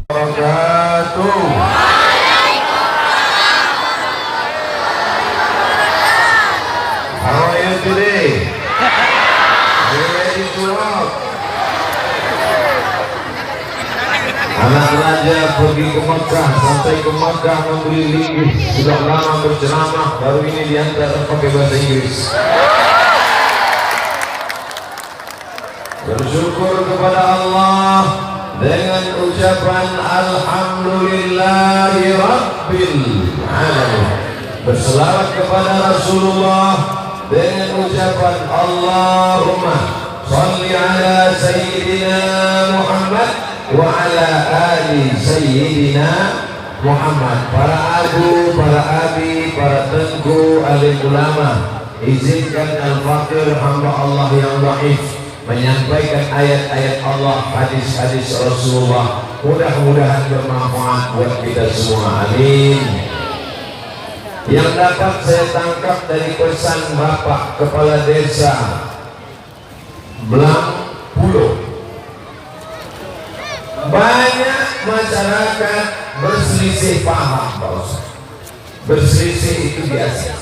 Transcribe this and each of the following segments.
wabarakatuh. How are you today? Are you ready to rock? Anak raja pergi ke Makkah, sampai ke Makkah memberi linggih. Sudah lama berceramah, baru ini diantar pakai bahasa Inggris. Bersyukur kepada Allah dengan ucapan Alhamdulillahi Rabbil Alamin. Berselawat kepada Rasulullah dengan ucapan Allahumma salli ala Sayyidina Muhammad wa ala ali Sayyidina Muhammad. Para abu, para abi, para tengku, alim ulama, izinkan al-fakir hamba Allah yang dhaif menyampaikan ayat-ayat Allah, hadis-hadis Rasulullah. Mudah-mudahan bermanfaat buat kita semua, amin. Yang dapat saya tangkap dari pesan Bapak Kepala Desa Blang Pulo, banyak masyarakat berselisih paham, Pak Ustaz. Berselisih itu biasa.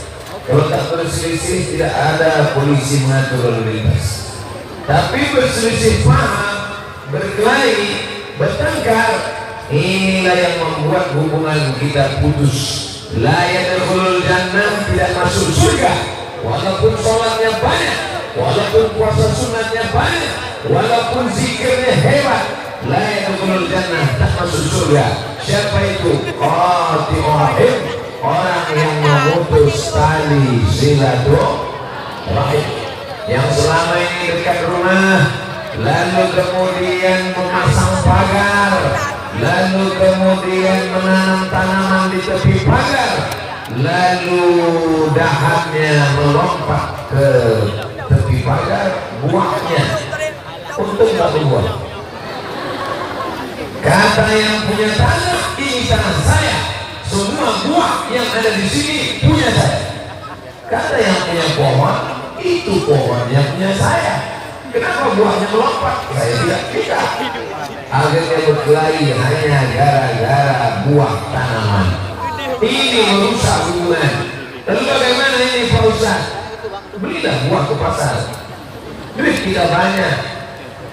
Kalau tak berselisih tidak ada polisi mengatur lalu lintas. Tapi berselisih paham, berkelahi, bertengkar, inilah yang membuat hubungan kita putus. La yadkhulul jannah, tidak masuk surga walaupun sholatnya banyak, walaupun puasa sunatnya banyak, walaupun zikirnya hebat. La yadkhulul jannah, tak masuk surga. Siapa itu? Qati'ur, orang yang memutus tali silaturahim, yang selama ini dekat rumah lalu kemudian memasang pagar, lalu kemudian menanam tanaman di tepi pagar, lalu dahannya melompat ke tepi pagar, buahnya untung tak berbuah. Kata yang punya tanah, ini tanah saya, semua buah yang ada di sini punya saya. Kata yang punya pohon, itu pohon yang punya saya. Kenapa buahnya melompat? Saya tidak bisa. Akhirnya berkelahi hanya gara-gara buah tanaman. Ini merusak hubungan. Lalu bagaimana ini Pak Ustaz? Belilah buah ke pasar. Duit kita banyak.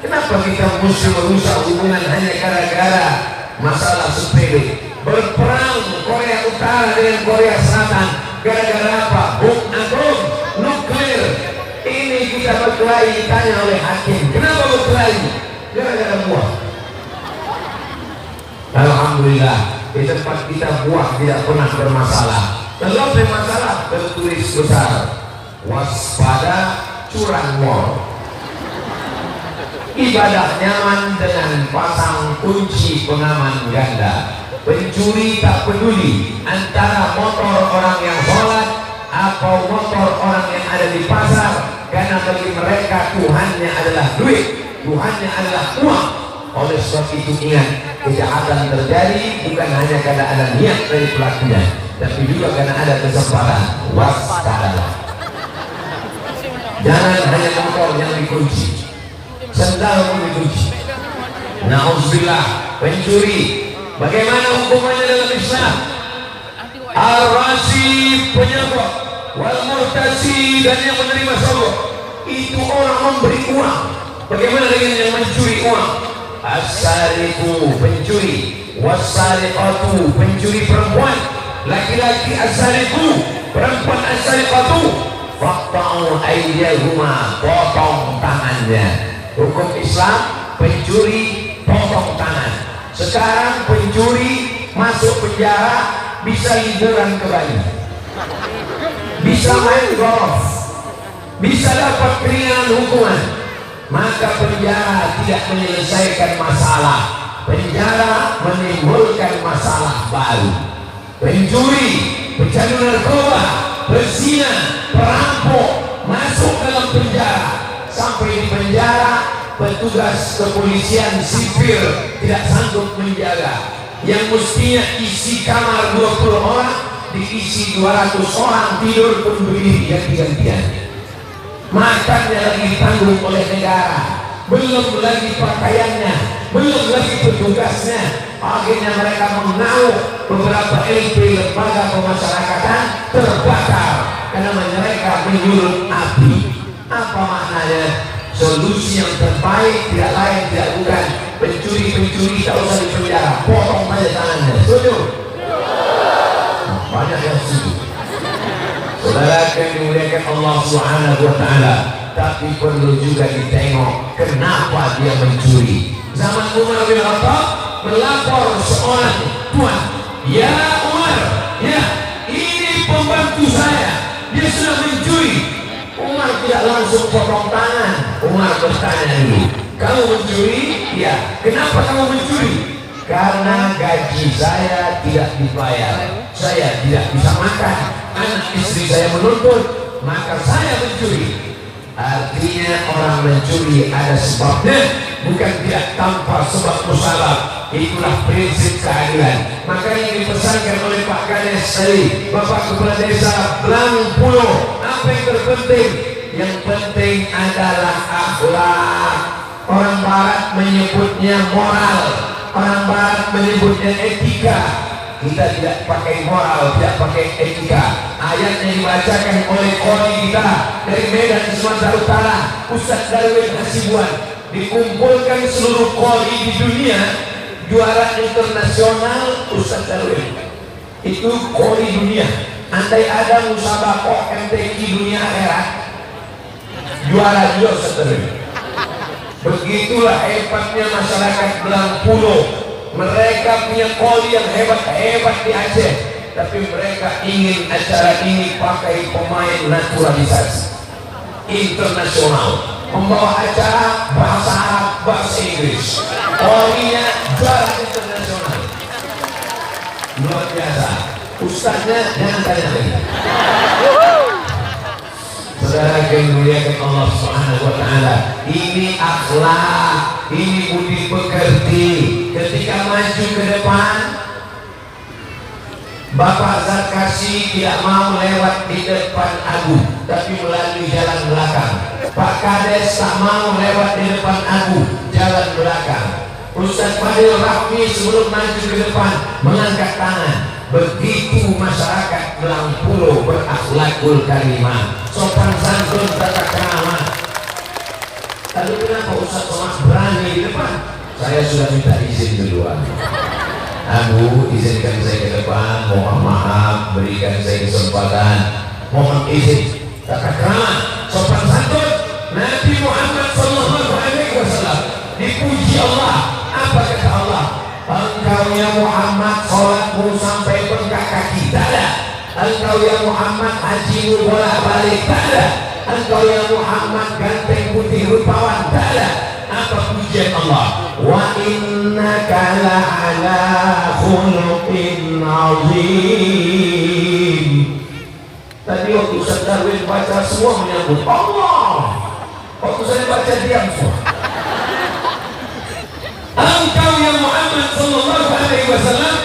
Kenapa kita mesti merusak hubungan hanya gara-gara masalah sepele? Berperang Korea Utara dengan Korea Selatan gara-gara apa? Bom atom, nuklir. Ini kita berkelahi, ditanya oleh hakim, kenapa berkelahi? Gara-gara buah. Alhamdulillah, di tempat kita buah tidak pernah bermasalah. Kalau bermasalah, tertulis besar, waspada curanmor. Ibadah nyaman dengan pasang kunci pengaman ganda. Pencuri tak peduli antara motor orang yang sholat atau motor orang yang ada di pasar, karena bagi mereka Tuhannya adalah duit, Tuhannya adalah uang. Oleh sebab itu ingat, kejahatan terjadi bukan hanya karena ada niat dari pelakunya, tapi juga karena ada kesempatan. Waspadalah. Jangan hanya motor yang dikunci, sendal pun dikunci. Nauzubillah, pencuri. Bagaimana hukumannya dalam Islam? Ar-Rashi, penyogok, wal murtasi, dan yang menerima sogok. Itu orang memberi uang. Bagaimana dengan yang mencuri uang? As-sariqu, pencuri, was-sariqatu, pencuri perempuan, laki-laki as-sariqu, perempuan as-sariqatu, faqta'u aydiyahuma, potong tangannya. Hukum Islam, pencuri potong tangan. Sekarang pencuri masuk penjara, bisa liburan ke Bali, bisa main golf, bisa dapat keringanan hukuman. Maka penjara tidak menyelesaikan masalah, penjara menimbulkan masalah baru. Pencuri, pecandu narkoba, berzina, perampok masuk dalam penjara. Sampai di penjara, petugas kepolisian sipil tidak sanggup menjaga. Yang mestinya isi kamar 20 orang diisi 200 orang, tidur pun berdiri ganti-gantian. Makannya lagi ditanggung oleh negara, belum lagi pakaiannya, belum lagi petugasnya. Akhirnya mereka mengauk, beberapa LP lembaga pemasyarakatan terbakar karena mereka menyulut api. Apa maknanya? Solusi yang terbaik tidak lain tidak bukan pencuri tak usah dipenjara, potong saja tangannya. Setuju? Banyak yang setuju. Saudara yang dimuliakan Allah Subhanahu wa Ta'ala, tapi perlu juga ditengok kenapa dia mencuri. Zaman Umar bin Khattab melapor seorang tuan, ya Umar, ya ini pembantu saya, dia sudah mencuri. Umar tidak langsung potong tangan. Umar bertanya dulu, kamu mencuri? Ya. Kenapa kamu mencuri? Karena gaji saya tidak dibayar, saya tidak bisa makan, anak istri saya menuntut, maka saya mencuri. Artinya orang mencuri ada sebabnya, bukan tidak tanpa sebab musabab. Itulah prinsip keadilan. Makanya dipesankan oleh Pak Kades tadi, Bapak Kepala Desa Blangpulo, apa yang terpenting? Yang penting adalah akhlak. Orang Barat menyebutnya moral, orang Barat menyebutnya etika. Kita tidak pakai moral, tidak pakai etika. Ayat yang dibacakan oleh koni kita dari Medan Sumatera Utara, Ustaz Darwin Hasibuan, dikumpulkan seluruh koni di dunia, juara internasional Ustaz Darwin. Itu koni dunia. Andai ada musabaqah MTQ dunia akhirat, juara juga Ustaz Darwin. Begitulah hebatnya masyarakat Blangpulo. Mereka punya koli yang hebat-hebat di Aceh, tapi mereka ingin acara ini pakai pemain naturalisasi internasional, membawa acara bahasa Arab, bahasa Inggris, kolinya juara internasional. Luar biasa. Ustaznya jangan tanya lagi. Saudara yang dimuliakan Allah Subhanahu wa Ta'ala, ini akhlak, ini budi pekerti. Ketika maju ke depan, Bapak Zarkasi tidak mau lewat di depan Abu, tapi melalui jalan belakang. Pak Kades tak mau lewat di depan Abu, jalan belakang. Ustaz Fadil Rahmi sebelum maju ke depan mengangkat tangan. Begitu masyarakat Blangpulo berakhlakul karimah, sopan santun, tata krama. Tapi kenapa Ustaz Somad berani di depan? Saya sudah minta izin duluan. Abu, izinkan saya ke depan, mohon maaf, berikan saya kesempatan, mohon izin. Tata krama, sopan santun. Nabi Muhammad sallallahu alaihi wasallam dipuji Allah. Apa kata Allah? Engkau ya Muhammad sholatmu sampai bengkak kaki, tak ada. Engkau ya Muhammad hajimu bolak-balik, tak ada. Engkau ya Muhammad ganteng putih rupawan, tak ada. Apa pujian Allah? Wa innaka la'ala khuluqin azim. Tadi waktu Ustaz Darwin baca semua menyambut Allah. Waktu saya baca diam semua. Engkau ya Muhammad sallallahu alaihi wasallam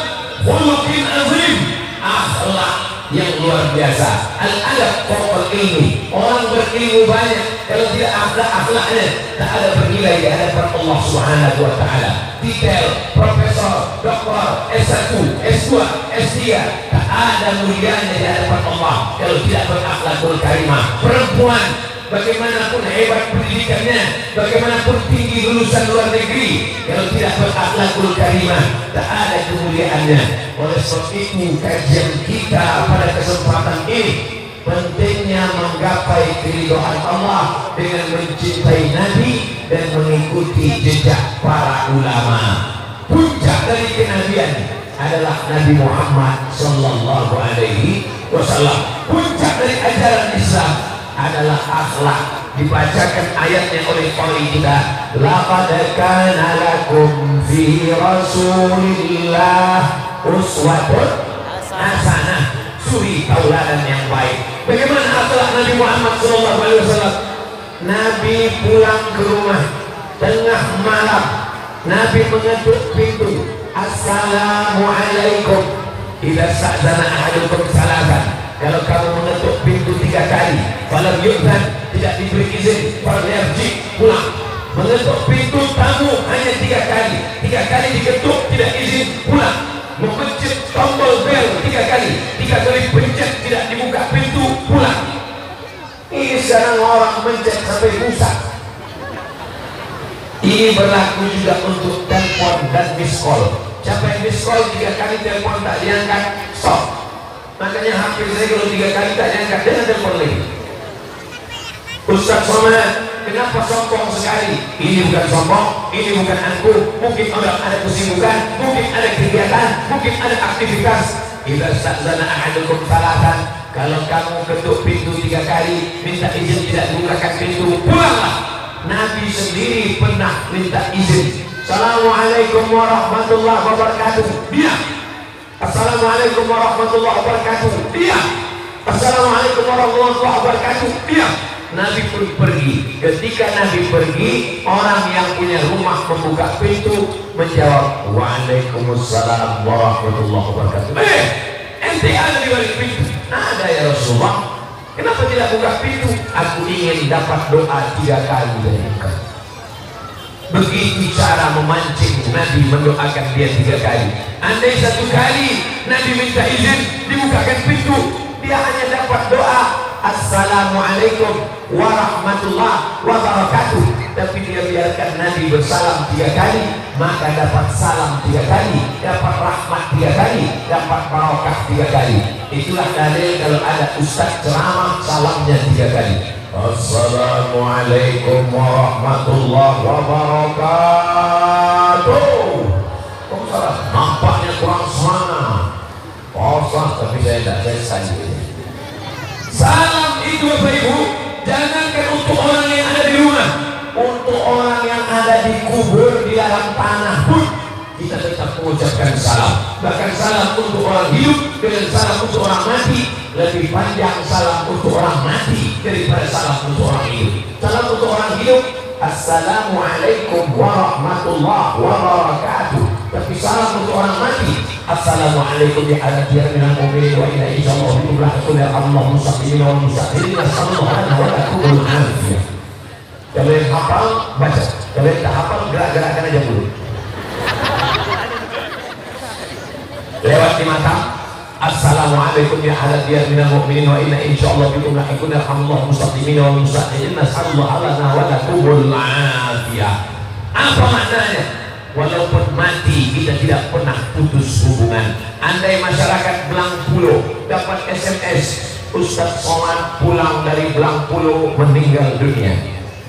khuluqin azim, akhlak yang luar biasa. Al-adab fawqal ilmi. Orang berilmu banyak, kalau tidak akhlaknya tak ada bernilai di hadapan Allah Subhanahu wa Ta'ala. Titel profesor, doktor, S1, S2, S3 tak ada mulianya di hadapan Allah kalau tidak berakhlakul karimah. Perempuan bagaimanapun hebat pendidikannya, bagaimanapun tinggi lulusan luar negeri, kalau tidak berakhlakul karimah tak ada kemuliaannya. Oleh sebab itu kajian kita pada kesempatan ini pentingnya menggapai keridhaan Allah dengan mencintai Nabi dan mengikuti jejak para ulama. Puncak dari kenabian adalah Nabi Muhammad sallallahu alaihi wasallam. Puncak dari ajaran Islam adalah akhlak. Dibacakan ayatnya oleh qari kita, laqad kana lakum fi rasulillah uswatun hasanah, suri tauladan yang baik. Bagaimana akhlak Nabi Muhammad SAW? Nabi pulang ke rumah tengah malam, Nabi mengetuk pintu, assalamualaikum. Idza sa'zana ahadukum salasan. Kalau kamu mengetuk pintu 3 kali, falam yu'zan, tidak diberi izin, falyarji, pulang. Mengetuk pintu tamu hanya 3 kali, 3 kali diketuk tidak izin, tiga kali pencet tidak dibuka pintu, pulang. Ini sekarang orang mencet sampai rusak. Ini berlaku juga untuk telepon dan miss call. Siapa yang miss call 3 kali telepon tak diangkat, stop. Makanya HP saya kalau 3 kali tak diangkat, jangan telepon lagi. Ustaz Somad, kenapa sombong sekali? Ini bukan sombong, ini bukan aku. Mungkin orang ada kesibukan, mungkin ada kegiatan, mungkin ada aktivitas. Idza sta'zana ahadukum salatan, kalau kamu ketuk pintu 3 kali, minta izin tidak bukakan pintu, pulanglah. Nabi sendiri pernah minta izin. Assalamualaikum warahmatullahi wabarakatuh. Diam. Assalamualaikum warahmatullahi wabarakatuh. Diam. Assalamualaikum warahmatullahi wabarakatuh. Diam. Nabi pun pergi. Ketika Nabi pergi, orang yang punya rumah membuka pintu menjawab, Waalaikumsalam warahmatullahi wabarakatuh. Ente ada di balik pintu? Ada ya Rasulullah. Kenapa tidak buka pintu? Aku ingin dapat doa 3 kali dari engkau. Begitu cara memancing Nabi mendoakan dia 3 kali. Andai 1 kali Nabi minta izin dibukakan pintu, dia hanya dapat doa Assalamualaikum warahmatullahi wabarakatuh. Tapi dia biarkan Nabi bersalam 3 kali, maka dapat salam 3 kali, dapat rahmat 3 kali, dapat barokah 3 kali. Itulah dalil kalau ada ustaz ceramah salamnya 3 kali. Assalamualaikum warahmatullahi wabarakatuh. Nampaknya kurang semangat. Tapi saya tidak selesai. Salam itu Bapak Ibu, jangankan untuk orang yang ada di rumah, untuk orang yang ada di kubur di dalam tanah pun kita tetap mengucapkan salam. Bahkan salam untuk orang hidup dengan salam untuk orang mati lebih panjang salam untuk orang mati daripada salam untuk orang hidup. Salam untuk orang hidup, Assalamualaikum warahmatullahi wabarakatuh. Tapi salam untuk orang mati, Assalamualaikum ya hadirin minal mu'minin wa inna insyaallah bikum lahiqun ya Allah mustaqim wa mustaqim sallallahu wa lakum al-afiyah. Kalau yang hafal baca, kalau yang tak hafal gerak-gerakkan aja dulu. Lewat di mata, Assalamualaikum ya hadirin minal mu'minin wa inna insyaallah bikum lahiqun ya Allah mustaqim wa mustaqim sallallahu wa lakum al-afiyah. Apa maknanya? Walaupun mati kita tidak pernah putus hubungan. Andai masyarakat Belangpulo dapat SMS Ustaz Somad pulang dari Belangpulo meninggal dunia,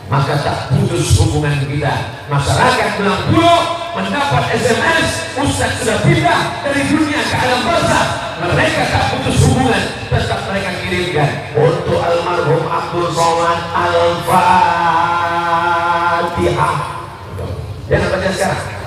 maka tak putus hubungan kita. Masyarakat Belangpulo mendapat SMS Ustaz sudah pindah dari dunia ke alam barzakh, mereka tak putus hubungan, tetap mereka kirimkan untuk almarhum Abdul Somad Al-Fatihah. Jangan baca sekarang.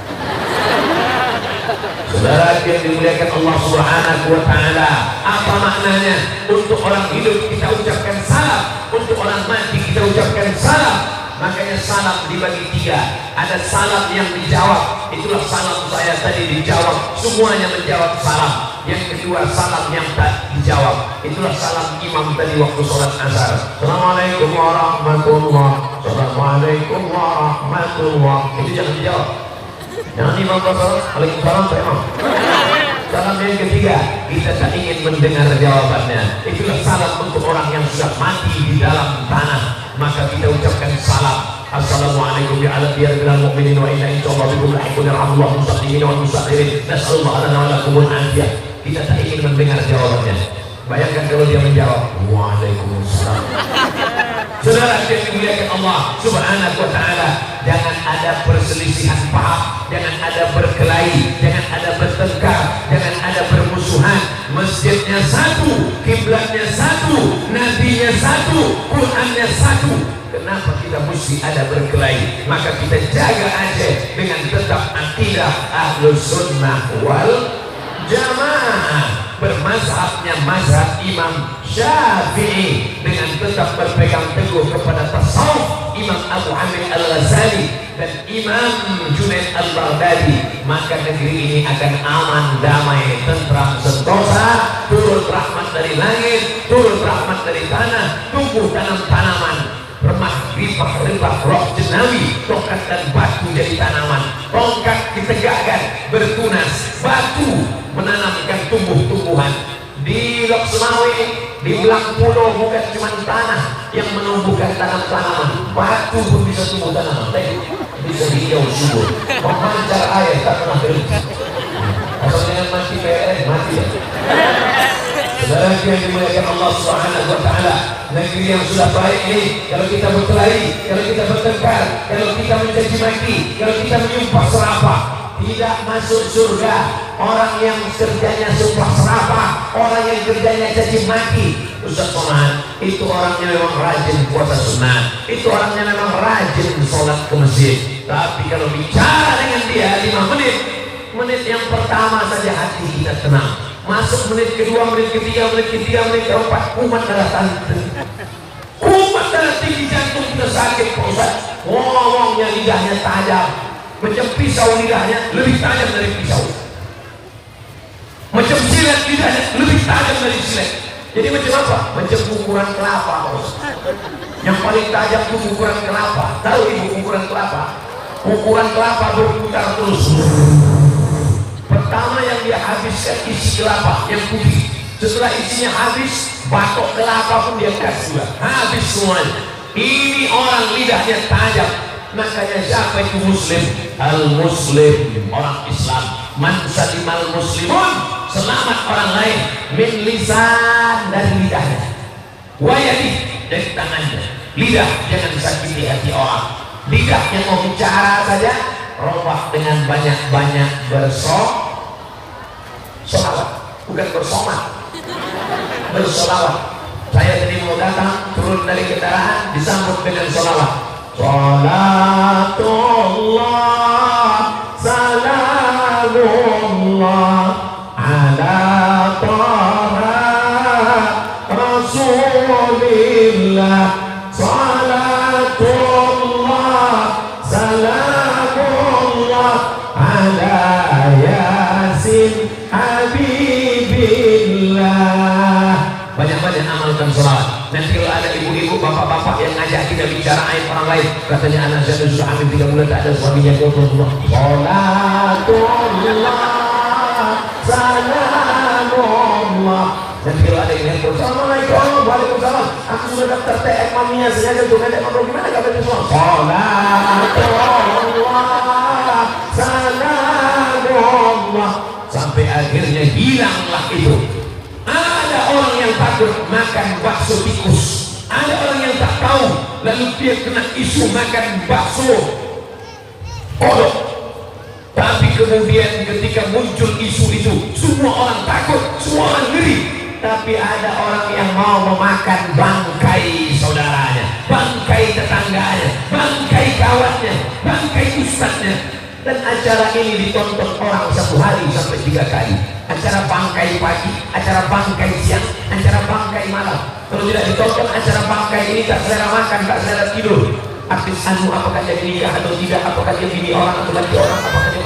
Saudara yang dimuliakan Allah Subhanahu wa Ta'ala, apa maknanya? Untuk orang hidup kita ucapkan salam, untuk orang mati kita ucapkan salam. Makanya salam dibagi 3. Ada salam yang dijawab, itulah salam saya tadi dijawab, semuanya menjawab salam. Yang kedua salam yang tak dijawab, itulah salam imam tadi waktu sholat asar. Assalamualaikum warahmatullahi wabarakatuh. Assalamualaikum warahmatullahi wabarakatuh. Itu jangan dijawab. Jangan imam Waalaikumsalam Pak Imam. Salam yang ketiga, kita tak ingin mendengar jawabannya. Itulah salam untuk orang yang sudah mati di dalam tanah, maka kita ucapkan salam. Assalamualaikum ya ala diyar minal mu'minin wa inna insyaallah bikum lahiqun ya Allah mustaqimin wa mustaqirin nasallallahu lana wa lakum al-afiyah. Kita tak ingin mendengar jawabannya. Bayangkan kalau dia menjawab Waalaikumsalam. Saudara yang dimuliakan Allah Subhanahu wa Ta'ala, jangan ada perselisihan paham, jangan ada berkelahi, jangan ada bertengkar, jangan ada bermusuhan. Masjidnya satu, kiblatnya satu, nabinya satu, Qurannya satu. Kenapa kita mesti ada berkelahi? Maka kita jaga aja dengan tetap akidah Ahlus Sunnah wal Jamaah, bermazhabnya mazhab Imam Syafi'i, dengan tetap berpegang teguh kepada tasawuf Imam Abu Hamid Al-Ghazali dan Imam Junaid Al-Baghdadi, maka negeri ini akan aman, damai, tentram, sentosa, turun rahmat dari langit, turun rahmat dari tanah, tumbuh tanam tanaman, remah makhluk roh jenawi, tongkat dan batu jadi tanaman, tongkat ditegakkan bertunas, batu menanamkan tumbuh-tumbuhan. Di Lok Semawe, di Belang Pulau bukan cuma tanah yang menumbuhkan tanam-tanaman, batu pun bisa tumbuh tanaman, bisa hijau subur, memancar air tak pernah berhenti. Kalau dengan mati PLN mati ya. Saudara yang dimuliakan Allah Subhanahu wa taala, negeri yang sudah baik ini, kalau kita berkelahi, kalau kita bertengkar, kalau kita mencaci maki, kalau kita menyumpah serapah, tidak masuk surga. Orang yang kerjanya sumpah serapah, orang yang kerjanya caci maki, Ustaz Somad, itu orangnya memang rajin puasa sunnah, itu orangnya memang rajin sholat ke masjid. Tapi kalau bicara dengan dia 5 menit yang pertama saja hati kita tenang, masuk menit kedua, menit ketiga, menit keempat, kumat darah tinggi jantung kita sakit, Pak Ustaz. Ngomongnya lidahnya tajam, macam pisau lidahnya, lebih tajam dari pisau. Macam silet lidahnya, lebih tajam dari silet. Jadi macam apa? Macam ukuran kelapa, Pak Ustaz. Yang paling tajam itu ukuran kelapa. Tahu ibu ukuran kelapa? Ukuran kelapa berputar terus. Pertama yang dia habiskan isi kelapa yang putih. Setelah isinya habis, batok kelapa pun dia kasih juga. Habis semuanya. Ini orang lidahnya tajam. Makanya siapa itu muslim? Al-muslim, orang Islam. Man salimal muslimun, selamat orang lain. Min lisan, dari lidahnya. Wayadi, dari tangannya. Lidah jangan sakiti hati orang. Lidah yang mau bicara saja robah dengan banyak-banyak bersolawat, bukan bersomat, bersolawat. Saya tadi mau datang, turun dari kendaraan, disambut dengan solawat. Salatullah, salamullah ala taha rasulillah. Salatullah, salamullah ala yasin habibillah. Banyak-banyak amalkan sholawat. Nanti kalau ada ibu-ibu, bapak-bapak yang ngajak kita bicara aib orang lain, katanya anak saya sudah hamil 3 bulan tak ada suaminya, Salatullah, salamullah. Nanti kalau ada yang nelfon, Assalamualaikum, waalaikumsalam, aku sudah daftar TM maminya sengaja untuk ngajak ngobrol, gimana kabar semua? Salatullah, salamullah. Sampai akhirnya hilanglah itu. Ada orang yang takut makan bakso tikus, ada orang yang tak tahu, lalu dia kena isu makan bakso kodok. Tapi kemudian ketika muncul isu itu, semua orang takut, semua orang ngeri. Tapi ada orang yang mau memakan bangkai saudaranya, bangkai tetangganya, bangkai kawannya, bangkai ustadznya. Dan acara ini ditonton orang 1 hari sampai 3 kali. Acara bangkai pagi, acara bangkai siang, acara bangkai malam. Kalau tidak ditonton acara bangkai ini, tak selera makan, tak selera tidur. Artis anu apakah dia nikah atau tidak, apakah dia bini orang atau laki orang, apakah dia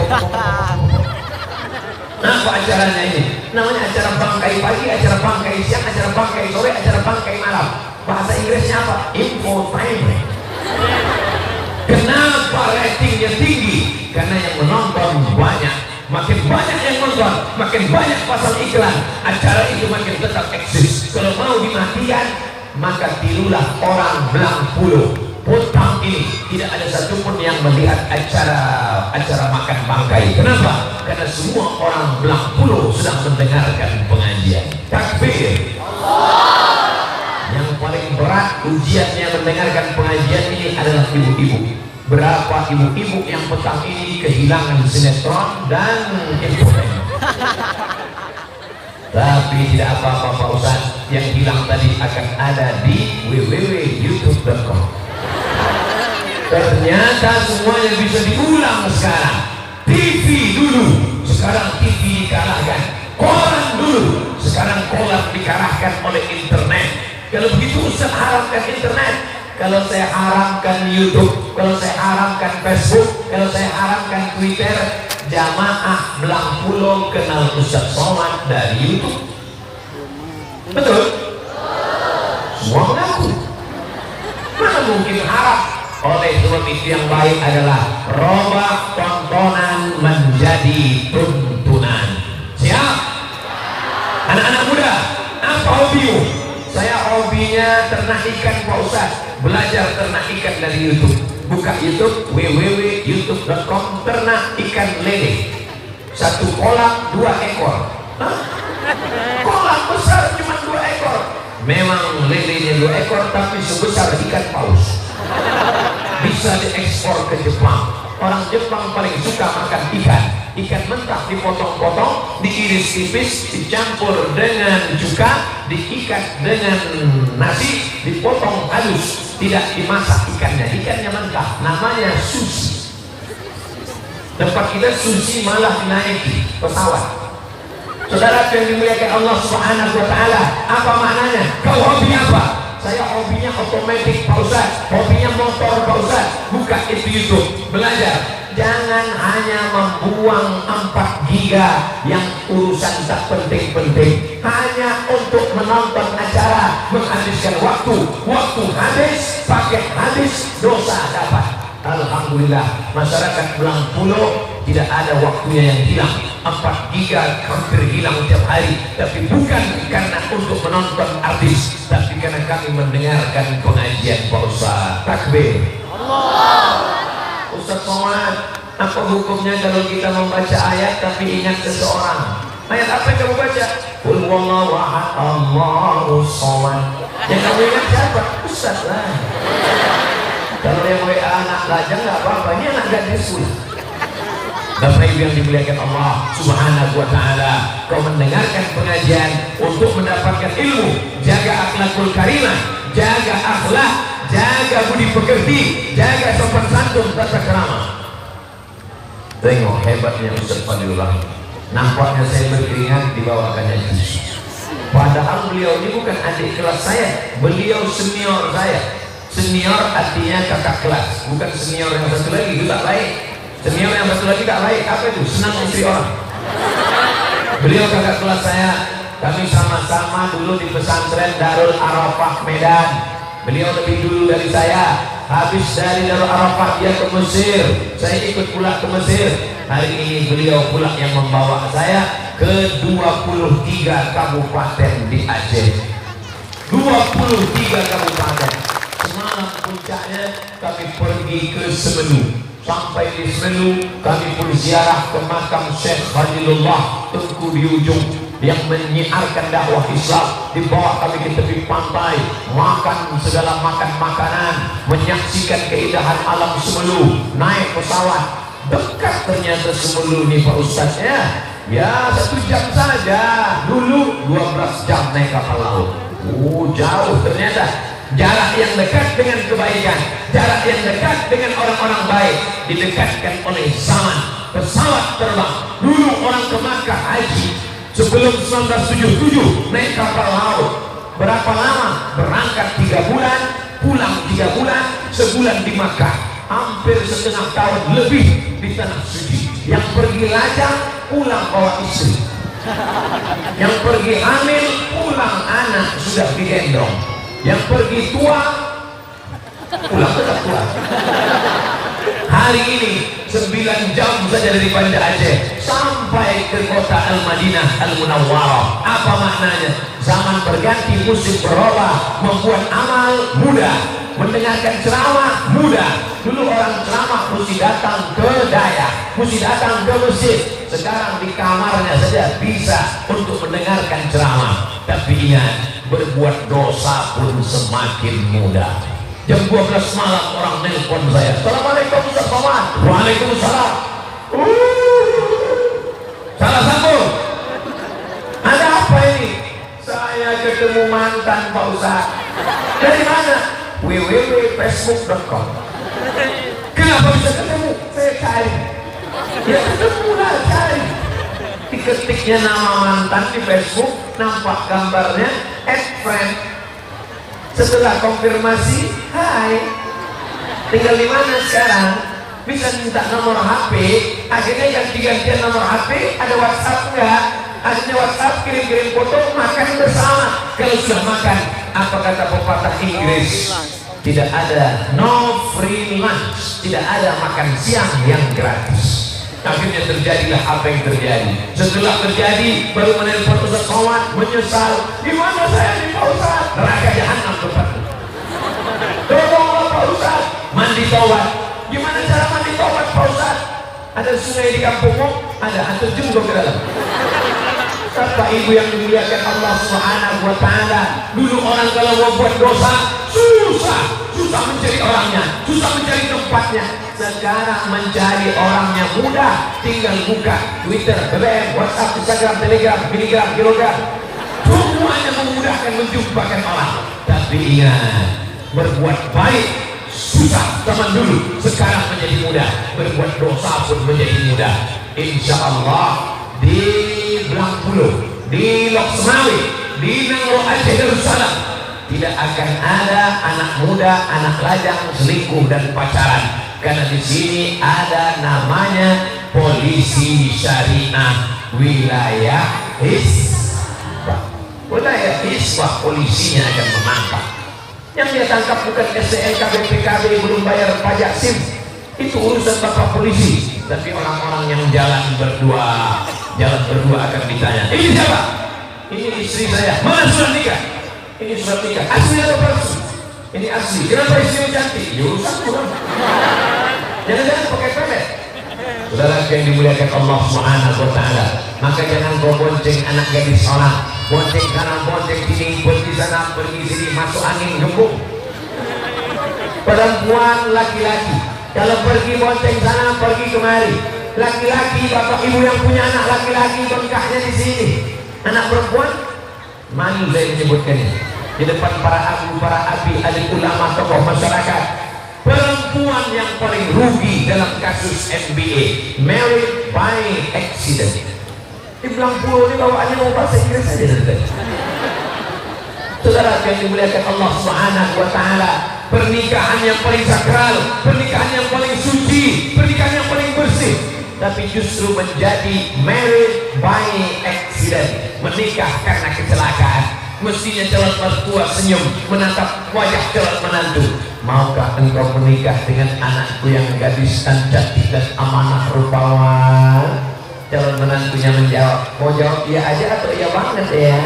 apa acaranya ini? Namanya acara bangkai pagi, acara bangkai siang, acara bangkai sore, acara bangkai malam. Bahasa Inggrisnya apa? Infotainment. Kenapa ratingnya tinggi? Karena yang menonton banyak. Makin banyak yang nonton, makin banyak pasang iklan, acara itu makin tetap eksis. Kalau mau dimatikan, maka tirulah orang Belang Pulau. Petang ini tidak ada satupun yang melihat acara makan bangkai. Kenapa? Karena semua orang Belang Pulau sedang mendengarkan pengajian. Takbir. Yang paling berat ujiannya mendengarkan pengajian ini adalah ibu-ibu. Berapa ibu-ibu yang petang ini kehilangan sinetron dan infotainment. Tapi tidak apa-apa Pak Ustaz, yang hilang tadi akan ada di www.youtube.com. Ternyata semuanya bisa diulang sekarang. TV dulu, sekarang TV dikalahkan. Koran dulu, sekarang koran dikalahkan oleh internet. Kalau begitu Ustaz haramkan internet. Kalau saya haramkan YouTube, kalau saya haramkan Facebook, kalau saya haramkan Twitter, jamaah Belang Pulau kenal Ustaz Somad dari YouTube. Betul? Semua mengaku. Mana mungkin haram? Oleh sebab itu yang baik adalah robah tontonan menjadi tuntunan. Siap? Anak-anak muda, apa hobimu? Saya hobinya ternak ikan Pak Ustaz. Belajar ternak ikan dari YouTube. Buka YouTube www.youtube.com, ternak ikan lele. Satu kolam 2 ekor. Hah? Kolam besar cuma 2 ekor. Memang lelenya 2 ekor tapi sebesar ikan paus. Bisa diekspor ke Jepang. Orang Jepang paling suka makan ikan mentah, dipotong-potong, diiris tipis, dicampur dengan cuka, diikat dengan nasi, dipotong halus, tidak dimasak ikannya mentah, namanya sushi. Tempat kita sushi malah dinaiki pesawat. Saudara yang dimuliakan Allah Subhanahu wa Ta'ala, apa maknanya? Kau hobi apa? Saya hobinya otomatis Pak Ustaz, hobinya motor Pak Ustaz. Buka itu YouTube, belajar. Jangan hanya membuang 4 giga yang urusan tak penting-penting hanya untuk menonton acara, menghabiskan waktu habis, pakai habis, dosa dapat. Alhamdulillah, masyarakat Belang Pulau tidak ada waktunya yang hilang. 4 giga hampir hilang tiap hari, tapi bukan karena untuk menonton artis, tapi karena kami mendengarkan pengajian Pak Ustaz. Takbir. Allah. Ustaz Somad, apa hukumnya kalau kita membaca ayat tapi ingat seseorang? Ayat apa yang kamu baca? Qul huwallahu ahad, Allahus somad. Yang kamu ingat siapa? Ustaz lah. Kalau yang WA anak lajang nggak apa-apa, ini anak gadis pun. Bapak Ibu yang dimuliakan Allah Subhanahu wa Ta'ala, kau mendengarkan pengajian untuk mendapatkan ilmu. Jaga akhlakul karimah, jaga akhlak, jaga budi pekerti, jaga sopan santun, tata krama. Tengok hebatnya Ustaz Fadilullah. Nampaknya saya berkeringat dibawakannya jus. Padahal beliau ini bukan adik kelas saya, beliau senior saya. Senior artinya kakak kelas, bukan senior yang satu lagi, itu tak baik. Senior yang satu lagi tak baik, apa itu? Senang istri orang. Beliau kakak kelas saya, kami sama-sama dulu di pesantren Darul Arafah Medan. Beliau lebih dulu dari saya. Habis dari Darul Arafah dia ke Mesir, saya ikut pula ke Mesir. Hari ini beliau pula yang membawa saya ke 23 kabupaten di Aceh. 23 kabupaten. Semalam puncaknya kami pergi ke Semeru. Sampai di Semeru kami pun ziarah ke makam Syekh Fadilullah Tengku di ujung yang menyiarkan dakwah Islam. Dibawa kami ke tepi pantai, makan segala makanan, menyaksikan keindahan alam Semeru, naik pesawat. Dekat ternyata Semeru nih Pak Ustaz ya 1 jam saja. Dulu 12 jam naik kapal laut. Jauh ternyata. Jarak yang dekat dengan kebaikan, jarak yang dekat dengan orang-orang baik didekatkan oleh zaman. Pesawat terbang. Dulu orang ke Makkah haji sebelum 1977 naik kapal laut. Berapa lama? Berangkat 3 bulan, pulang 3 bulan, sebulan di Makkah. Hampir setengah tahun lebih di tanah suci. Yang pergi lajang pulang bawa istri. Yang pergi hamil pulang anak sudah digendong. Yang pergi tua pulang tetap tua. Hari ini 9 jam saja dari Banda Aceh sampai ke kota Al-Madinah Al-Munawwarah. Apa maknanya? Zaman berganti, musim berubah, membuat amal mudah, mendengarkan ceramah mudah. Dulu orang ceramah mesti datang ke Dayak, mesti datang ke masjid. Sekarang di kamarnya saja bisa untuk mendengarkan ceramah. Tapi ingat, berbuat dosa pun semakin mudah. Jam 12 malam orang nelpon saya, Assalamualaikum Ustaz Somad. Waalaikumsalam. Salah sambung. Ada apa ini? Saya ketemu mantan Pak Ustaz. Dari mana? www.facebook.com. Kenapa bisa ketemu? Saya cari. Ya ketemu lah, cari. Diketiknya nama mantan di Facebook, nampak gambarnya @friend. Setelah konfirmasi, hai, tinggal di mana sekarang? Bisa minta nomor HP. Akhirnya ganti-gantian nomor HP. Ada WhatsApp enggak? Akhirnya WhatsApp, kirim-kirim foto, makan bersama. Kalau sudah makan, apa kata pepatah Inggris? tidak ada no free lunch, tidak ada makan siang yang gratis. Akhirnya terjadilah apa yang terjadi. Setelah terjadi, baru menelpon Ustaz Somad, menyesal. Gimana saya di Pak Ustaz? Neraka jahanam tempatku. Tolonglah Pak Ustaz, mandi taubat. Gimana cara mandi taubat Pak Ustaz? Ada sungai di kampungmu? Ada, antum jumlah ke dalam. Bapak ibu yang dimuliakan Allah Subhanahu wa ta'ala, dulu orang kalau mau buat dosa susah mencari orangnya, susah mencari tempatnya. Sekarang mencari orangnya mudah, tinggal buka Twitter, BBM, WhatsApp, Instagram, Telegram, Miligram, Kilogram, semuanya memudahkan menjumpakan orang. Tapi ingat, berbuat baik susah zaman dulu, sekarang menjadi mudah. Berbuat dosa pun menjadi mudah. Insya Allah di Blangpulo, di Lok Senawi, di Nangro Aceh Darussalam tidak akan ada anak muda, anak lajang selingkuh dan pacaran, karena di sini ada namanya polisi syariah wilayah Hisbah. Wilayah Hisbah polisinya akan menangkap. Yang dia tangkap bukan STNK, BPKB, belum bayar pajak SIM, itu urusan bapak polisi. Tapi orang-orang yang jalan berdua akan ditanya, ini siapa? Ini istri saya. Mana surat nikah? Ini surat nikah. Asli atau palsu? Ini asli. Kenapa istrinya cantik? Ya urusan kurang. Jangan-jangan pakai pelet. Saudara yang dimuliakan Allah Subhanahu wa ta'ala, maka jangan kau bonceng anak gadis orang, bonceng kanan, bonceng sini, pergi sana, pergi sini, masuk angin gembung. Perempuan, laki-laki, kalau pergi bonceng sana, pergi kemari. Laki-laki, bapak ibu yang punya anak laki-laki, bengkaknya di sini. Anak perempuan, malu saya menyebutkannya di depan para abu, para abi, alim ulama, tokoh masyarakat. Perempuan yang paling rugi dalam kasus MBA, married by accident. Di Blangpulo ini bawaannya mau bahasa Inggris saja dari. Saudara yang dimuliakan Allah Subhanahu wa ta'ala, pernikahan yang paling sakral, pernikahan yang paling suci, pernikahan yang paling bersih, tapi justru menjadi married by accident, menikah karena kecelakaan. Mestinya calon mertua senyum menatap wajah calon menantu. Maukah engkau menikah dengan anakku yang gadis dan cantik dan amanah rupawan? Calon menantunya menjawab, mau jawab iya aja atau iya banget ya?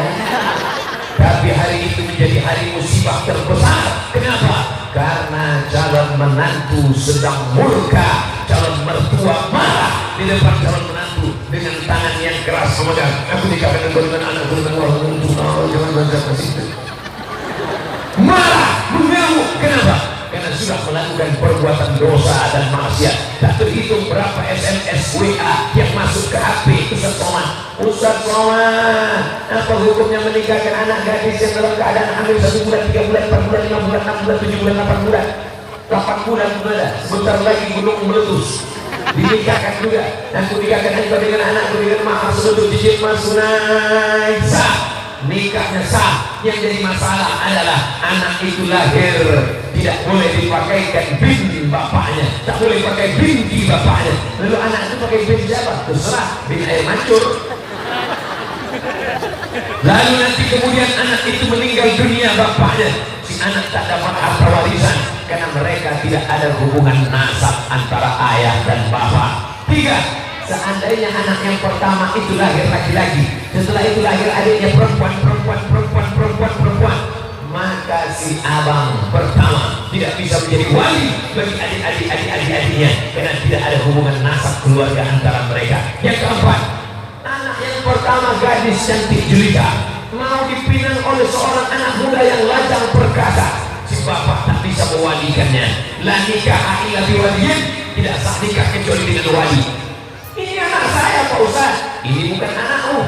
Tapi hari itu menjadi hari musibah terbesar. Kenapa? Karena calon menantu sedang murka, calon mertua marah di depan calon menantu dengan tangan yang keras memegang. Aku nikahkan engkau dengan anakku dengan orang menantu. Jangan bangga ke situ. Marah, mengamuk. Kenapa? Karena sudah melakukan perbuatan dosa dan maksiat. Tak terhitung berapa SMS, WA yang masuk ke HP Ustaz Somad. Ustaz Somad, apa hukumnya menikahkan anak gadis yang dalam keadaan hamil 1 bulan, 3 bulan, 4 bulan, 5 bulan, 6 bulan, 7 bulan, 8 bulan? 8 bulan sudah, sebentar lagi gunung meletus. Dinikahkan juga. Aku nikahkan engkau dengan anakku dengan mahar seluruh cincin emas tunai. Sah, nikahnya sah. Yang jadi masalah adalah anak itu lahir tidak boleh dipakaikan bin bapaknya, tak boleh pakai binti bapaknya. Lalu anak itu pakai bin siapa? Terserah, bin air mancur. Lalu nanti kemudian anak itu meninggal dunia bapaknya, si anak tak dapat harta warisan karena mereka tidak ada hubungan nasab antara ayah dan bapak. 3. Seandainya anak yang pertama itu lahir laki-laki, setelah itu lahir adiknya perempuan, maka si abang pertama tidak bisa menjadi wali bagi adik-adiknya karena tidak ada hubungan nasab keluarga antara mereka. Yang keempat, anak yang pertama gadis cantik jelita mau dipinang oleh seorang anak muda yang lajang perkasa, si bapak tak bisa mewalikannya. La nikah illa biwaliyin, tidak sah nikah kecuali dengan wali. Ini anak saya Pak Ustaz. Ini bukan anakmu,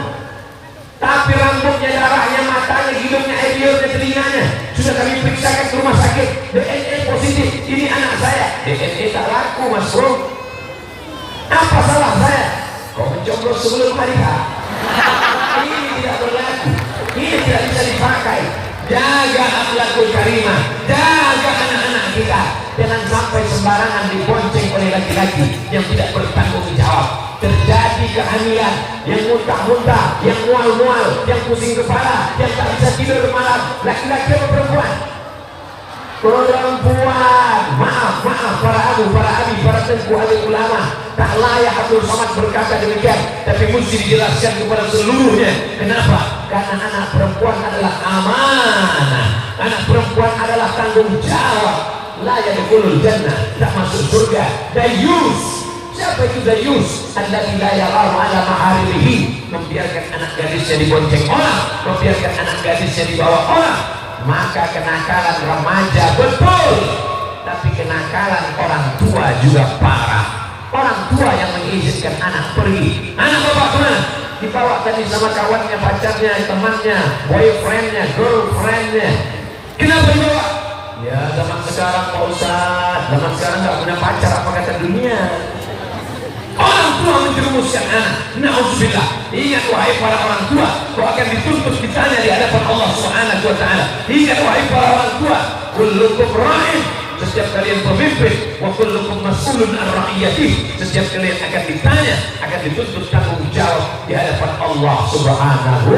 tapi rambutnya, darahnya, matanya, hidungnya, air liurnya, telinganya sudah kami periksakan ke rumah sakit, DNA positif. Ini anak saya. DNA tak laku Mas Bro. Apa salah saya? Kau mencoblos sebelum hari H. Ini tidak berlaku, ini tidak bisa dipakai. Jaga akhlakul karimah, jaga anak-anak kita. Jangan sampai sembarangan dibonceng oleh laki-laki yang tidak bertanggung jawab. Terjadi kehamilan yang muntah-muntah, yang mual-mual, yang pusing kepala, yang tak bisa tidur malam. Laki-laki atau perempuan? perempuan. Maaf para abu, para abi, para tengku alim ulama, tak layak Abdul Somad berkata demikian, tapi mesti dijelaskan kepada seluruhnya. Kenapa? Karena anak perempuan adalah amanah, anak perempuan adalah tanggung jawab. La yadkhulul jannah, tak masuk surga. Dayus. Siapa itu dayus? Alladzi la yarahu ala maharimihi, membiarkan anak gadisnya dibonceng orang, membiarkan anak gadisnya dibawa orang. Maka kenakalan remaja betul, tapi kenakalan orang tua juga parah. Orang tua yang mengizinkan anak pergi. Anak bapak kemana? Dibawa tadi sama kawannya, pacarnya, temannya, boyfriendnya, girlfriendnya. Kenapa dibawa? Ya zaman sekarang Pak Ustaz, zaman sekarang nggak punya pacar, apa kata dunia? Orang tua menjerumuskan anak. Na'udzubillah. Ingat wahai para orang tua, kau akan dituntut ditanya di hadapan Allah Subhanahu wa taala. Ingat wahai para orang tua, kullukum ra'in, setiap kalian pemimpin, wa kullukum mas'ulun an ra'iyatihi, setiap kalian akan ditanya, akan dituntut tanggung jawab di hadapan Allah Subhanahu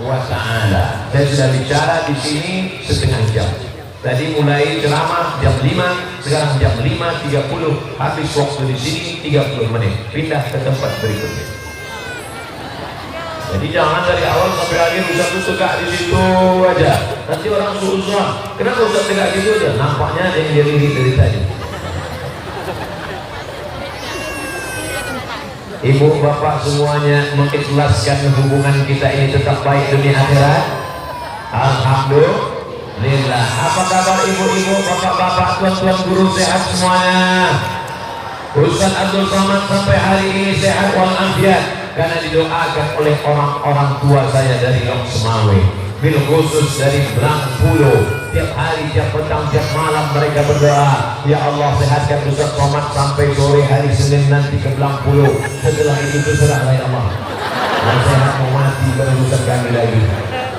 wa taala. Saya sudah bicara di sini setengah jam. Tadi mulai ceramah jam 5, sekarang jam 5.30, habis waktu di sini 30 menit. Pindah ke tempat berikutnya. Jadi jangan dari awal sampai akhir Ustaz tegak di situ aja. Nanti orang suuzon, kenapa Ustaz tegak gitu aja? Nampaknya ada yang diri dari tadi. Ibu bapak semuanya mengikhlaskan hubungan kita ini tetap baik demi akhirat. Alhamdulillah. Apa kabar ibu-ibu, bapak-bapak, tuan-tuan guru, sehat semuanya? Ustaz Abdul Somad sampai hari ini sehat walafiat karena didoakan oleh orang-orang tua saya dari Lok Semawe, bil khusus dari Blangpulo. Tiap hari, tiap petang, tiap malam mereka berdoa, ya Allah sehatkan Ustaz Somad sampai sore hari Senin nanti ke Blangpulo. Setelah itu terserah ya Allah, yang sehat mau mati baru Ustaz kami lagi.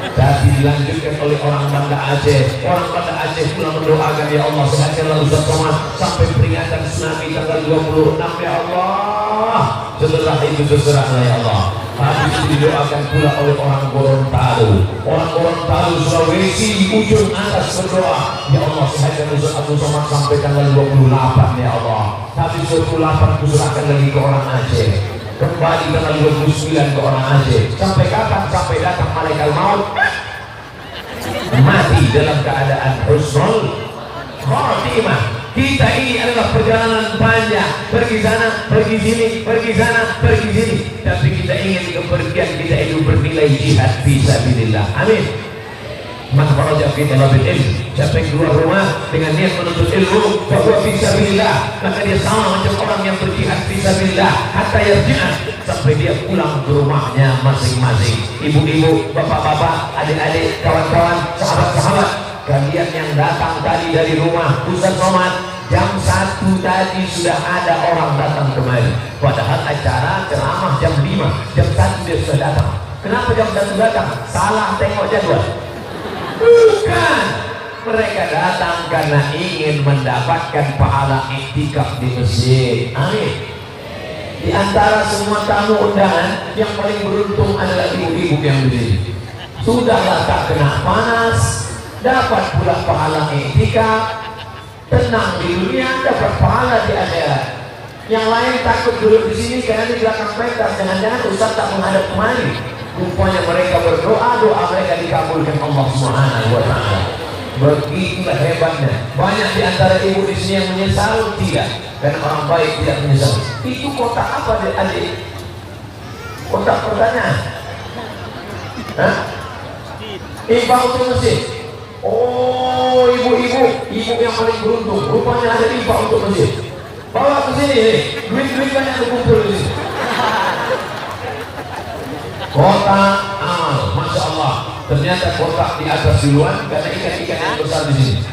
Tapi dilanjutkan oleh orang Banda Aceh. Orang Banda Aceh pula mendoakan, ya Allah sehatkanlah Ustaz Somad sampai peringatan tsunami tanggal 26 ya Allah. Setelah itu terserahlah ya Allah. Habis itu didoakan pula oleh orang Gorontalo. Orang Gorontalo Sulawesi ujung atas berdoa, ya Allah sehatkan Ustaz Abdul Somad sampai tanggal 28 ya Allah. Habis 28 diserahkan lagi ke orang Aceh. Kembali tanggal 29 ke orang Aceh. Sampai kapan? Sampai datang malaikat maut, mati dalam keadaan husnul khotimah. Kita ini adalah perjalanan panjang, pergi sana, pergi sini, pergi sana, pergi sini. Tapi kita ingin kepergian kita itu bernilai jihad fisabilillah. Amin. Man kharaja fi talabil ilm, siapa yang keluar rumah dengan niat menuntut ilmu, bahwa fisabilillah, maka dia sama macam orang yang berjihad fisabilillah hatta yarji'ah, sampai dia pulang ke rumahnya masing-masing. Ibu-ibu, bapak-bapak, adik-adik, kawan-kawan, sahabat-sahabat, kalian yang datang tadi dari rumah Ustaz Somad jam 1 tadi sudah ada orang datang kemari, padahal acara ceramah jam 5, jam 1 dia sudah datang. Kenapa jam 1 datang? Salah tengok jadwal. Bukan, mereka datang karena ingin mendapatkan pahala iktikaf di masjid. Amin. Di antara semua tamu undangan, yang paling beruntung adalah ibu-ibu yang berdiri. Sudahlah tak kena panas, dapat pula pahala iktikaf, tenang di dunia, dapat pahala di akhirat. Yang lain takut duduk di sini karena di belakang mereka, jangan-jangan Ustaz tak menghadap kemari. Rupanya mereka berdoa, doa mereka dikabulkan Allah Subhanahu wa taala. Begitulah hebatnya. Banyak di antara ibu di sini yang menyesal, tidak. Dan orang baik tidak menyesal. Itu kotak apa adik? Kotak pertanyaan. Hah? Infak untuk masjid. Oh, ibu-ibu yang paling beruntung. Rupanya ada infak untuk masjid. Bawa ke sini, duit-duit banyak terkumpul di sini. Kotak amal, masya Allah. Ternyata kotak di atas duluan karena ikan-ikan yang besar di sini.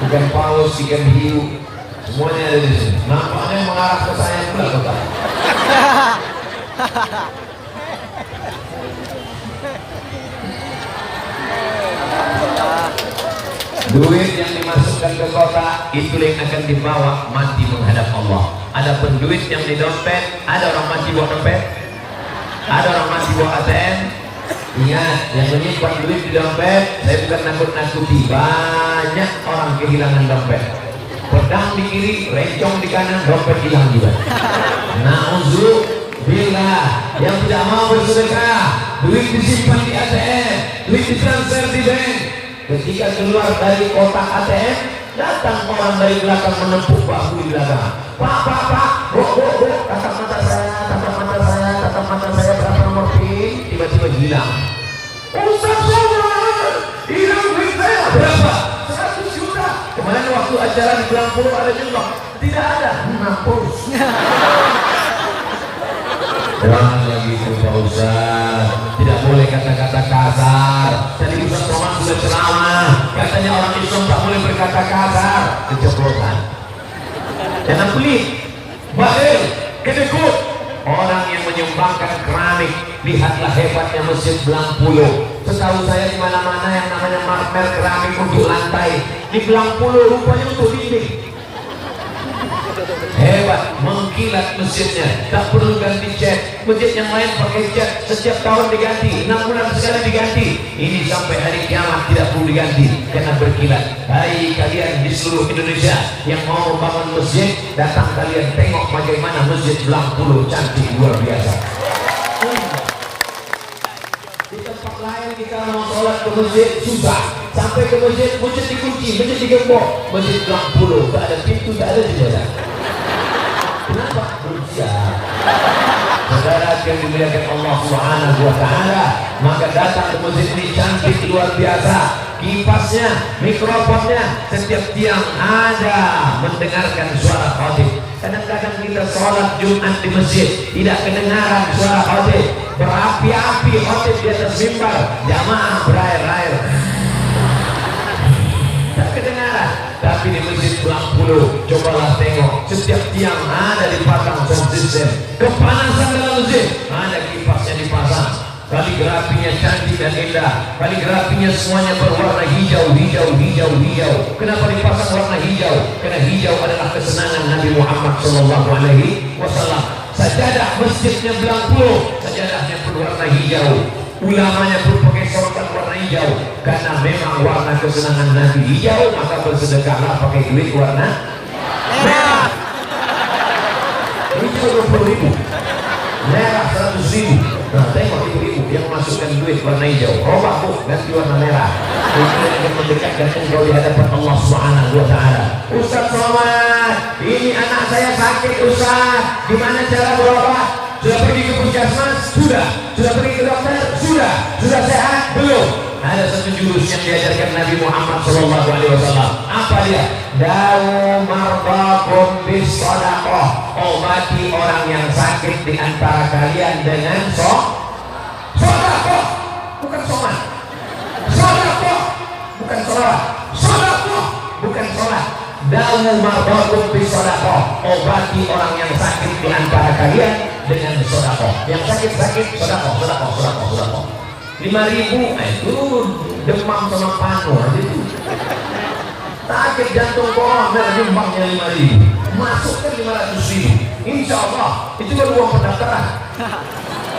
Ikan paus, ikan hiu, semuanya ada di sini. Nampaknya mengarah ke saya pula kotak. Duit yang dimasukkan ke kotak itu yang akan dibawa mati menghadap Allah. Adapun duit yang di dompet, ada orang mati bawa dompet, ada orang mati bawa ATM, Ingat, yang menyimpan duit di dompet, saya bukan nakut-nakuti. Banyak orang kehilangan dompet. Pedang di kiri, rencong di kanan, dompet hilang juga. Na'udzubillah. Yang tidak mau bersedekah, duit disimpan di ATM, duit ditransfer di bank. Ketika keluar dari kotak ATM, datang orang dari belakang menepuk bahu di belakang. Pak, tatap mata saya, berapa nomor PIN? Tiba-tiba hilang. Ustaz Somad, hilang duit saya. Berapa? 100 juta. Kemarin waktu acara di Belang Pulau ada juga. Tidak ada. Mampus. Jangan lagi itu Pak Ustaz. Tidak boleh kata-kata kasar. Tadi Ustaz Somad sudah ceramah. Katanya orang Islam tak boleh berkata kasar. Keceplosan. Jangan pelit. Baik, kedekut. Orang yang menyumbangkan keramik, lihatlah hebatnya Masjid Belang Pulau. Setahu saya di mana-mana yang namanya marmer keramik untuk lantai, di Belang Pulau rupanya untuk dinding. Hebat, mengkilat masjidnya, tak perlu ganti cat. Masjid yang lain pakai cat, setiap tahun diganti, 6 bulan sekali diganti. Ini sampai hari kiamat tidak perlu diganti karena berkilat. Hai kalian di seluruh Indonesia yang mau membangun masjid, datang kalian tengok bagaimana Masjid Belang Pulau cantik luar biasa. Di tempat lain kita mau sholat ke masjid susah, sampai ke masjid dikunci, masjid digembok. Masjid Belang Pulau tak ada pintu, tak ada jendela. Kenapa? Belum siap. Saudara yang dimuliakan Allah Subhanahu wa Ta'ala, maka datang ke masjid ini cantik luar biasa. Kipasnya, mikrofonnya, setiap tiang ada mendengarkan suara khatib. Kadang-kadang kita sholat Jumat di masjid tidak kedengaran suara khatib, berapi-api khatib di atas mimbar, jamaah berair-air tak kedengaran. Tapi di Masjid Belang Pulau, cobalah tengok, setiap tiang ada dipasang sound system. Kepanasan dalam masjid, ada kipasnya dipasang. Kaligrafinya cantik dan indah. Kaligrafinya semuanya berwarna hijau. Kenapa dipasang warna hijau? Karena hijau adalah kesenangan Nabi Muhammad SAW. Sajadah masjidnya Belang Pulau, sajadahnya berwarna hijau. Ulamanya pun pakai sorban warna hijau karena memang warna kesenangan Nabi hijau, maka bersedekahlah pakai duit warna merah. Hijau 20.000, merah 100.000. Nah tengok ibu-ibu yang masukkan duit warna hijau, robah bu, ganti warna merah. Itu yang mendekatkan engkau di hadapan Allah Subhanahu wa Ta'ala. Ustaz Somad, ini anak saya sakit Ustaz, gimana cara berobat? Sudah pergi ke puskesmas? Sudah pergi ke dokter? Sudah sehat? Belum. Ada satu jurus yang diajarkan Nabi Muhammad SAW. Apa dia? Dawu marbakum bis sadaqah. Obati orang yang sakit di antara kalian dengan sadaqah, bukan soman. Sadaqah, bukan sholat. Sadaqah, bukan sholat. Dawu marbakum bis sadaqah. Obati orang yang sakit di antara kalian dengan sedekah. Yang sakit sedekah. 5.000 itu demam sama panu aja itu. Sakit jantung koroner nyumbangnya 5.000, masukkan 500.000. Insya Allah itu kan uang pendaftaran.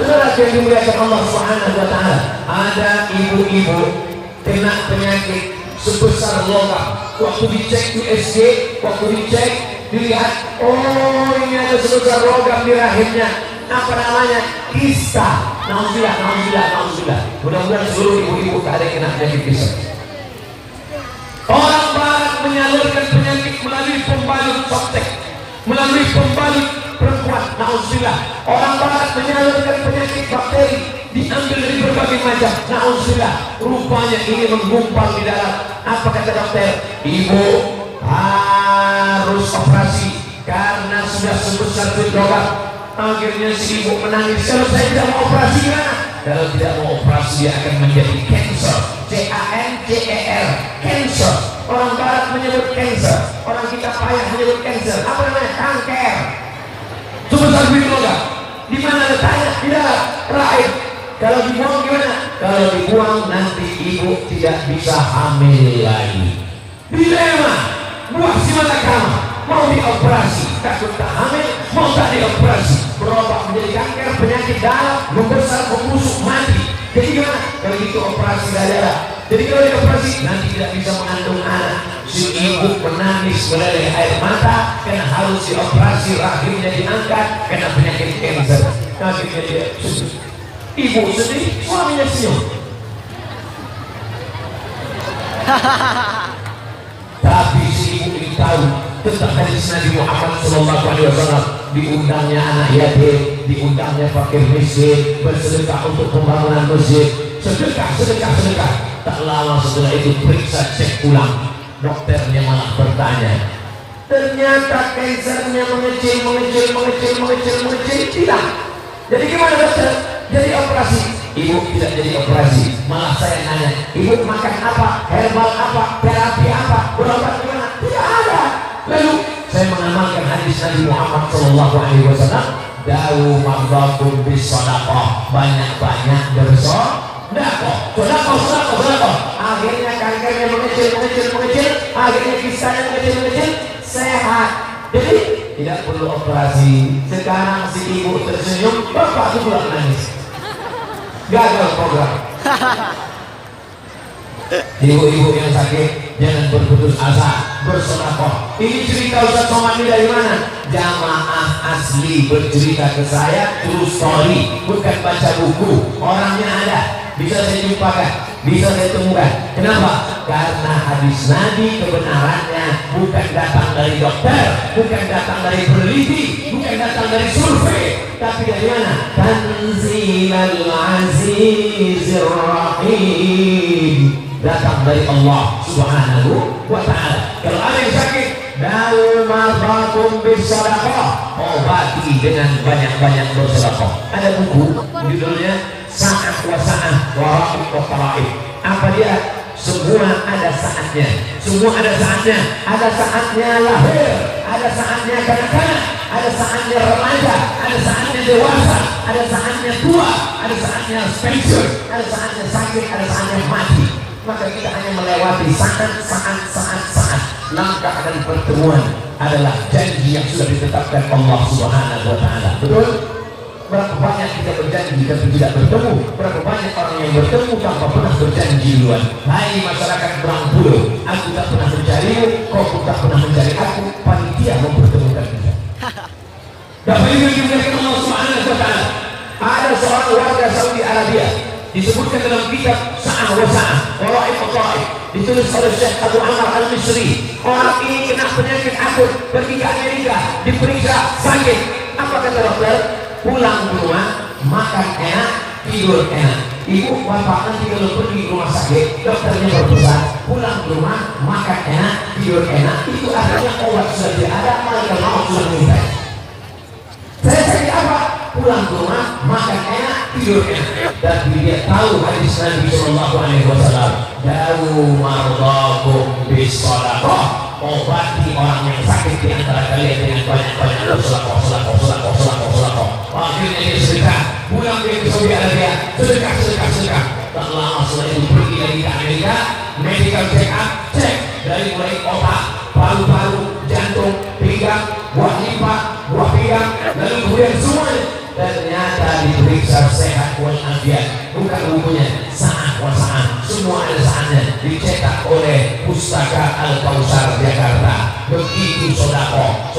Saudara yang dimuliakan Allah Subhanahu wa Ta'ala, ada ibu-ibu kena penyakit sebesar logam. Waktu dicek USG, dilihat, oh ini ada sebesar logam di rahimnya. Apa namanya? Kista. Nauzubillah. Mudah-mudahan seluruh ibu-ibu tak ada kena penyakit kista. Orang barat menyalurkan penyakit melalui pembalut softtek, melalui pembalut perempuan. Nauzubillah. Orang barat menyalurkan penyakit bakteri, diambil dari berbagai macam. Nauzubillah. Rupanya ini menggumpal di dalam. Apa kata dokter? Ibu harus operasi karena sudah sebesar duit logam. Akhirnya si ibu menangis. Kalau saya tidak mau operasi gimana? Kalau tidak mau operasi dia akan menjadi cancer. C-A-N-C-E-R, cancer. Orang barat menyebut cancer, orang kita payah menyebut cancer. Apa namanya? Kanker. Sebesar duit logam. Di mana letaknya? Di dalam rahim. Kalau dibuang gimana? Kalau dibuang nanti ibu tidak bisa hamil lagi. Dilema. Buah si mata kamu mau dioperasi, takut tak hamil, mau tak dioperasi, berubah menjadi kanker, penyakit dalam, membesar, membusuk, mati. Jadi gimana? darah. Jadi kalau dioperasi nanti tidak bisa mengandung anak. Si ibu menangis meleleh air mata karena harus dioperasi, rahimnya diangkat karena penyakit kanker. Akhirnya dia ibu sedih, suaminya senyum. Tapi si ibu ini tahu tentang hadis Nabi Muhammad SAW. Diundangnya anak yatim, diundangnya fakir miskin, bersedekah untuk pembangunan masjid, sedekah. Tak lama setelah itu periksa cek ulang, dokternya malah bertanya, ternyata kansernya mengecil, hilang. Jadi gimana dokter? Jadi operasi. Ibu tidak jadi operasi, malah saya nanya, ibu makan apa, herbal apa, terapi apa, berobat gimana? Tidak ada. Lalu saya mengamalkan hadis Nabi Muhammad SAW, dawu mardakum bis sadaqah, banyak-banyak bersedekah. Sedekah. Akhirnya kankernya mengecil, akhirnya kisahnya mengecil, sehat. Jadi tidak perlu operasi. Sekarang si ibu tersenyum, bapak itu pulang nangis. Gagal program. Ibu-ibu yang sakit jangan berputus asa, bersedekah. Ini cerita Ustaz Somad dari mana? Jamaah asli bercerita ke saya, true story, bukan baca buku. Orangnya ada, bisa saya jumpakan, bisa saya temukan. Kenapa? Karena hadis Nabi kebenarannya bukan datang dari dokter, bukan datang dari peneliti, bukan datang dari survei, tapi dari mana? Tanzilal Azizir Rahim, datang dari Allah Subhanahu wa ta'ala. Kalau ada yang sakit, dawu mardakum bis sadaqah, obati dengan banyak-banyak bersedekah. Ada buku judulnya Sa'ah wa Sa'ah wa Raqib wa Tara'ib. Apa dia? Semua ada saatnya, semua ada saatnya. Ada saatnya lahir, ada saatnya kanak-kanak, ada saatnya remaja, ada saatnya dewasa, ada saatnya tua, ada saatnya pensiun, ada saatnya sakit, ada saatnya mati. Maka kita hanya melewati saat. Langkah dan pertemuan adalah janji yang sudah ditetapkan Allah Subhanahu wa ta'ala. Betul? Berapa banyak kita berjanji tapi tidak bertemu? Berapa banyak orang yang bertemu tanpa pernah berjanji duluan? Hai masyarakat Berangpulo, aku tak pernah mencarimu, kau tak pernah mencari aku, panitia mempertemukan kita. Bapak Ibu yang dimuliakan Allah Subhanahu wa ta'ala, ada seorang warga Saudi Arabia, disebutkan dalam kitab Sa'ah wa Sa'ah wa Raqib wa Tara'ib, ditulis oleh Syekh Abu Ammar Al-Misri. Orang ini kena penyakit akut, pergi ke Amerika, diperiksa sakit. Apa kata dokter? Pulang ke rumah, makan enak, tidur enak. Ibu bapak nanti kalau pergi ke rumah sakit, dokternya berpesan pulang ke rumah, makan enak, tidur enak. Itu artinya obat sudah ada, malaikat maut sudah minta. Saya sakit apa? Pulang ke rumah, makan enak, tidur enak. Dan dia tahu hadis Nabi SAW, dawu mardakum bis sadaqah, obati orang yang sakit di antara kalian dengan banyak-banyak sedekah. Akhirnya dia sedekah, pulang dia ke Saudi Arabia, sedekah. Tak lama setelah itu pergi lagi ke Amerika, medical check up, cek dari mulai otak, paru-paru, jantung, pinggang, buah limpa, buah pinggang, lalu kemudian semuanya. Ternyata diperiksa sehat walafiat. Bukan bukunya Sa'ah wa Sa'ah, semua ada saatnya. Dicetak oleh Pustaka Al-Kausar Jakarta. Begitu sedekah.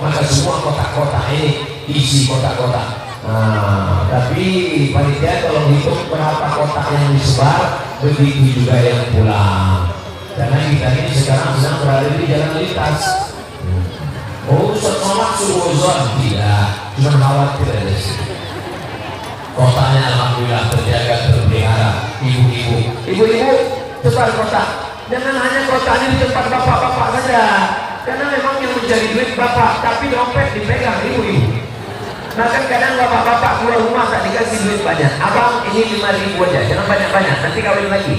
Maka semua kotak-kotak ini isi kotak-kotak. Nah, tapi panitia kalau hitung berapa kotak yang disebar, begitu juga yang pulang. Karena kita ini sekarang sedang berada di jalan lintas. Oh, Ustaz Somad suuzon tidak, cuma khawatir aja sih. Kotanya alhamdulillah terjaga, terpelihara. Ibu-ibu cepat kotak. Jangan hanya kotanya di tempat bapak-bapak saja, karena memang yang mencari duit bapak, tapi dompet dipegang ibu-ibu. Nah kan kadang bapak-bapak pulang rumah tak dikasih duit banyak. Abang ini 5.000 aja, jangan banyak-banyak, nanti kawin lagi.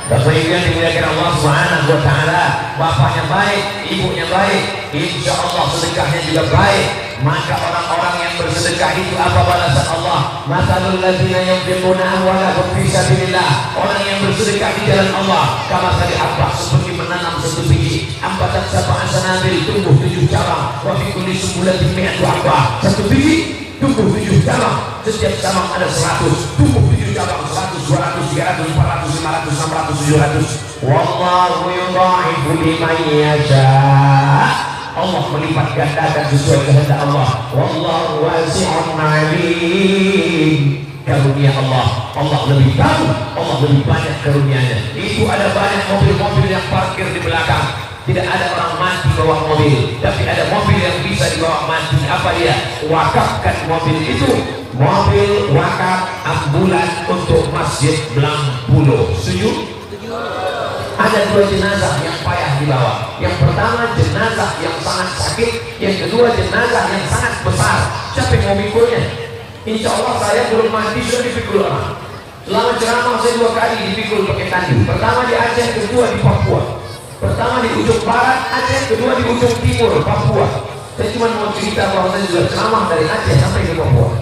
Bapak Ibu yang dimuliakan Allah Subhanahu wa ta'ala, bapaknya baik, ibunya baik, insya Allah sedekahnya juga baik. Maka orang-orang yang bersedekah itu apa balasan Allah? Masalul ladzina yunfiquna amwalahum fi sabilillah, orang yang bersedekah di jalan Allah, kamathali habbah, seperti menanam satu biji, ambatan sab'a sanabil, tumbuh 7 cabang, wa fi kulli sumbulatin mi'atu habbah, satu biji tumbuh 7 cabang, setiap cabang ada 100, tumbuh 7 cabang. cabang 100, 200, 300, 400, 500, 600, 700. Wallahu yudha'ifu liman yasha. Allah melipat gandakan sesuai kehendak Allah. Wallahu wasi'un 'alim. Karunia Allah, Allah lebih tahu, Allah lebih banyak karunianya. Itu ada banyak mobil-mobil yang parkir di belakang, tidak ada orang mati bawa mobil, tapi ada mobil yang bisa dibawa mati. Apa dia? Wakafkan mobil itu, mobil wakaf ambulan untuk Masjid Blangpulo. Setuju? Ada dua jenazah yang payah dibawa. Yang pertama jenazah yang sangat sakit, yang kedua jenazah yang sangat besar. Siapa yang mau mikulnya? Insya Allah saya belum mati sudah dipikul orang. Selama ceramah saya 2 kali dipikul pakai tandu. Pertama di Aceh, kedua di Papua. Pertama di ujung barat Aceh, kedua di ujung timur Papua. Saya cuma mau cerita bahwa saya juga ceramah dari Aceh sampai ke Papua.